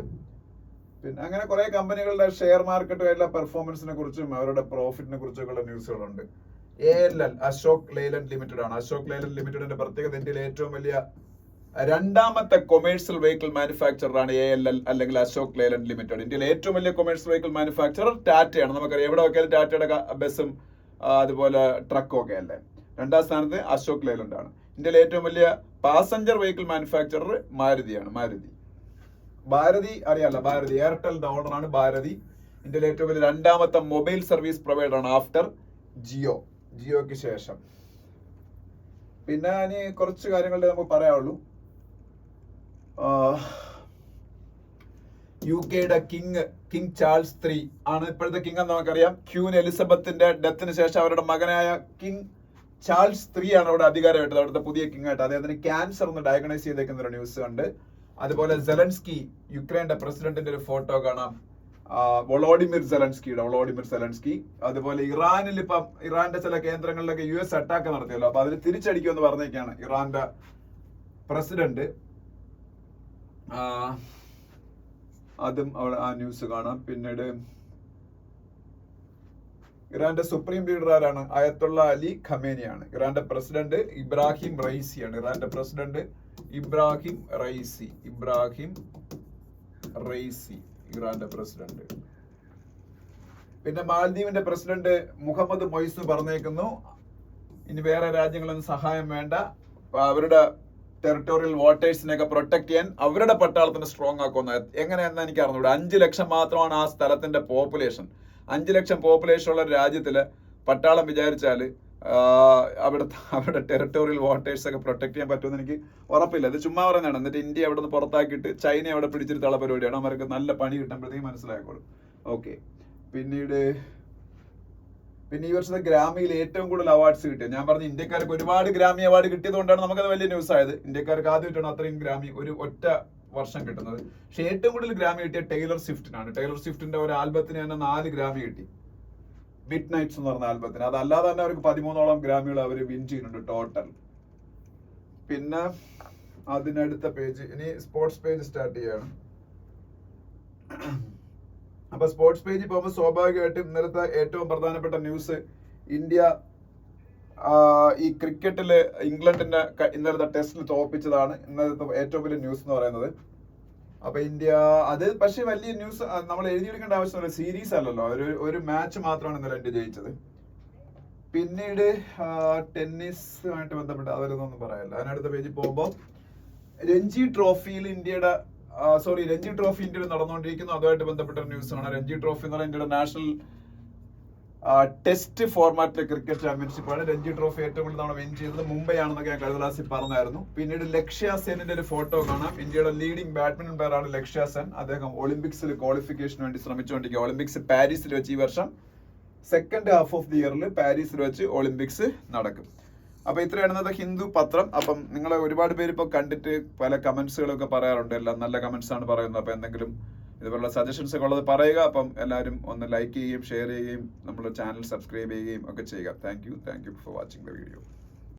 S1: പിന്നെ അങ്ങനെ കുറെ കമ്പനികളുടെ ഷെയർ മാർക്കറ്റുമായിട്ടുള്ള പെർഫോമൻസിനെ കുറിച്ചും അവരുടെ പ്രോഫിറ്റിനെ കുറിച്ചൊക്കെയുള്ള ന്യൂസുകളുണ്ട്. ALL, അശോക് ലേലൻഡ് ലിമിറ്റഡ് ആണ്. അശോക് ലേലൻഡ് ലിമിറ്റഡിന്റെ പ്രത്യേകത ഇന്ത്യയിലെ ഏറ്റവും വലിയ രണ്ടാമത്തെ കൊമേഴ്സ്യൽ വെഹിക്കിൾ മാനുഫാക്ചറർ ആണ് ALL അല്ലെങ്കിൽ അശോക് ലേലൻഡ് ലിമിറ്റഡ്. ഇന്ത്യയിലെ ഏറ്റവും വലിയ കൊമേഴ്സ്യൽ വെഹിക്കിൾ മാനുഫാക്ചറർ ടാറ്റയാണ്. നമുക്കറിയാം, എവിടെ നോക്കിയാലും ടാറ്റയുടെ ബസ്സും അതുപോലെ ട്രക്കും ഒക്കെ അല്ലേ. 2ാം സ്ഥാനത്ത് അശോക് ലേലൻഡ് ആണ്. ഇന്ത്യയിലെ ഏറ്റവും വലിയ പാസഞ്ചർ വെഹിക്കിൾ മാനുഫാക്ചറർ മാരുതിയാണ്. ഭാരതി അറിയാലോ, ഭാരതി എയർടെലിന്റെ ഓണറാണ് ഭാരതി. ഇന്ത്യയിലെ ഏറ്റവും വലിയ 2ാമത്തെ മൊബൈൽ സർവീസ് പ്രൊവൈഡർ ആണ് ആഫ്റ്റർ ജിയോക്ക് ശേഷം. പിന്നെ ഇനി കുറച്ച് കാര്യങ്ങളുടെ നമുക്ക് പറയാനുള്ളൂ. UK കിങ് ചാൾസ് III ആണ് ഇപ്പോഴത്തെ കിങ് എന്ന് നമുക്കറിയാം. ക്യൂൻ എലിസബത്തിന്റെ ഡെത്തിന് ശേഷം അവരുടെ മകനായ കിങ് ചാൾസ് III ആണ് അവിടെ അധികാരമായിട്ടത്, അവിടുത്തെ പുതിയ കിങ് ആയിട്ട്. അദ്ദേഹത്തിന് ക്യാൻസർ എന്ന് ഡയഗ്നോസ് ചെയ്തേക്കുന്ന ഒരു ന്യൂസ് ഉണ്ട്. അതുപോലെ സെലൻസ്കി, യുക്രൈന്റെ പ്രസിഡന്റിന്റെ ഒരു ഫോട്ടോ കാണാം, വൊളോഡിമിർ സെലൻസ്കി. അതുപോലെ ഇറാനിൽ ഇപ്പം ഇറാന്റെ ചില കേന്ദ്രങ്ങളിലൊക്കെ US അറ്റാക്ക് നടത്തിയല്ലോ, അപ്പൊ അതിന് തിരിച്ചടിക്കുമെന്ന് പറഞ്ഞേക്കാണ് ഇറാന്റെ പ്രസിഡന്റ്. അതും അവിടെ ആ ന്യൂസ് കാണാം. പിന്നീട് ഇറാന്റെ സുപ്രീം ലീഡർ ആരാണ്? അയത്തുള്ള അലി ഖമേനിയാണ്. ഇറാന്റെ പ്രസിഡന്റ് ഇബ്രാഹിം റൈസിയാണ്. ഇറാന്റെ പ്രസിഡന്റ്. പിന്നെ മാലദ്വീപിന്റെ പ്രസിഡന്റ് മുഹമ്മദ് മൊയ്സ് പറഞ്ഞേക്കുന്നു, ഇനി വേറെ രാജ്യങ്ങളൊന്നും സഹായം വേണ്ട, അവരുടെ ടെറിട്ടോറിയൽ വാട്ടേഴ്സിനെയൊക്കെ പ്രൊട്ടക്ട് ചെയ്യാൻ അവരുടെ പട്ടാളത്തിന് സ്ട്രോങ് ആക്കുന്ന. എങ്ങനെയെന്ന് എനിക്ക് അറിഞ്ഞൂടെ. 5 ലക്ഷം മാത്രമാണ് ആ സ്ഥലത്തിന്റെ പോപ്പുലേഷൻ. 5 ലക്ഷം പോപ്പുലേഷൻ ഉള്ള രാജ്യത്തില് പട്ടാളം വിചാരിച്ചാല് അവരുടെ ടെറിട്ടോറിയൽ വാട്ടേഴ്സ് ഒക്കെ പ്രൊട്ടക്ട് ചെയ്യാൻ പറ്റുമെന്ന് എനിക്ക് ഉറപ്പില്ല. ഇത് ചുമ്മാ പറയുന്നതാണ്. എന്നിട്ട് ഇന്ത്യ അവിടെ നിന്ന് പുറത്താക്കിയിട്ട് ചൈന അവിടെ പിടിച്ചിരുത്തുള്ള പരിപാടിയാണ്. അവർക്ക് നല്ല പണി കിട്ടുമ്പോഴത്തേക്കും മനസ്സിലാക്കോളും. ഓക്കെ. പിന്നെ ഈ വർഷത്തെ ഗ്രാമിയിൽ ഏറ്റവും കൂടുതൽ അവാർഡ്സ് കിട്ടിയത്, ഞാൻ പറഞ്ഞു ഇന്ത്യക്കാർക്ക് ഒരുപാട് ഗ്രാമി അവാർഡ് കിട്ടിയത് കൊണ്ടാണ് നമുക്കത് വലിയ ന്യൂസ് ആയത്. ഇന്ത്യക്കാർക്ക് ആദ്യമായിട്ടാണ് അത്രയും ഗ്രാമി ഒരു ഒറ്റ വർഷം കിട്ടുന്നത്. പക്ഷെ ഏറ്റവും കൂടുതൽ ഗ്രാമി കിട്ടിയ ടൈലർ സ്വിഫ്റ്റിനാണ്. ടൈലർ സ്വിഫ്റ്റിന്റെ ഒരു ആൽബത്തിന് തന്നെ 4 ഗ്രാമി കിട്ടി, മിഡ് നൈറ്റ്സ് എന്ന് പറഞ്ഞ ആൽബത്തിന്. അതല്ലാതെ തന്നെ അവർക്ക് 13ഓളം ഗ്രാമികൾ അവർ വിൻ ചെയ്യുന്നുണ്ട് ടോട്ടൽ. പിന്നെ അതിനടുത്ത പേജ്, ഇനി സ്പോർട്സ് പേജ് സ്റ്റാർട്ട് ചെയ്യാണ്. അപ്പൊ സ്പോർട്സ് പേജിൽ പോകുമ്പോൾ സ്വാഭാവികമായിട്ടും ഇന്നലത്തെ ഏറ്റവും പ്രധാനപ്പെട്ട ന്യൂസ് ഇന്ത്യ ഈ ക്രിക്കറ്റില് ഇംഗ്ലണ്ടിന്റെ ഇന്നലത്തെ ടെസ്റ്റിൽ തോൽപ്പിച്ചതാണ് ഇന്നലത്തെ ഏറ്റവും വലിയ ന്യൂസ് എന്ന് പറയുന്നത്. അപ്പൊ ഇന്ത്യ അത് പക്ഷെ വലിയ ന്യൂസ് നമ്മൾ എഴുതിയെടുക്കേണ്ട ആവശ്യമില്ല, സീരീസ് അല്ലല്ലോ, ഒരു മാച്ച് മാത്രമാണ് ഇന്നലെ ഇന്ത്യ ജയിച്ചത്. പിന്നീട് ടെന്നീസുമായിട്ട് ബന്ധപ്പെട്ട് അതിലൊന്നും പറയാനില്ല. അതിനടുത്ത പേജിൽ പോകുമ്പോൾ രഞ്ജി ട്രോഫിയിൽ ഇന്ത്യയുടെ രഞ്ജി ട്രോഫി ഇന്ത്യയിൽ നടന്നുകൊണ്ടിരിക്കുന്നു. അതുമായിട്ട് ബന്ധപ്പെട്ട ന്യൂസാണ്. രഞ്ജി ട്രോഫി എന്ന് പറയുന്നത് ഇന്ത്യയുടെ നാഷണൽ ടെസ്റ്റ് ഫോർമാറ്റിലെ ക്രിക്കറ്റ് ചാമ്പ്യൻഷിപ്പ് ആണ്. രഞ്ജി ട്രോഫി ഏറ്റവും കൂടുതൽ തവണ വിൻ ചെയ്തത് മുംബൈ ആണെന്നൊക്കെ ഞാൻ കഴിഞ്ഞ ക്ലാസ്സിൽ പറഞ്ഞായിരുന്നു. പിന്നീട് ലക്ഷ്യ സെന്നിന്റെ ഒരു ഫോട്ടോ കാണാം. ഇന്ത്യയുടെ ലീഡിംഗ് ബാഡ്മിന്റൺ പ്ലെയറാണ് ലക്ഷ്യ സെൻ. അദ്ദേഹം ഒളിമ്പിക്സിൽ ക്വാളിഫിക്കേഷന് വേണ്ടി ശ്രമിച്ചുകൊണ്ടിരിക്കുക. ഒളിമ്പിക്സ് പാരീസിൽ വെച്ച് ഈ വർഷം സെക്കൻഡ് ഹാഫ് ഓഫ് ദി ഇയറിൽ പാരീസിൽ വെച്ച് ഒളിമ്പിക്സ് നടക്കും. അപ്പൊ ഇത്രയാണ് ഇന്നത്തെ ഹിന്ദു പത്രം. അപ്പം നിങ്ങളെ ഒരുപാട് പേര് ഇപ്പൊ കണ്ടിട്ട് പല കമന്റ്സുകളൊക്കെ പറയാറുണ്ട്. എല്ലാം നല്ല കമന്റ്സ് ആണ് പറയുന്നത്. അപ്പൊ എന്തെങ്കിലും ഇതുപോലുള്ള സജഷൻസ് ഒക്കെ ഉള്ളത് പറയുക. അപ്പം എല്ലാവരും ഒന്ന് ലൈക്ക് ചെയ്യുകയും ഷെയർ ചെയ്യുകയും നമ്മുടെ ചാനൽ സബ്സ്ക്രൈബ് ചെയ്യുകയും ഒക്കെ ചെയ്യുക. Thank you for watching the video.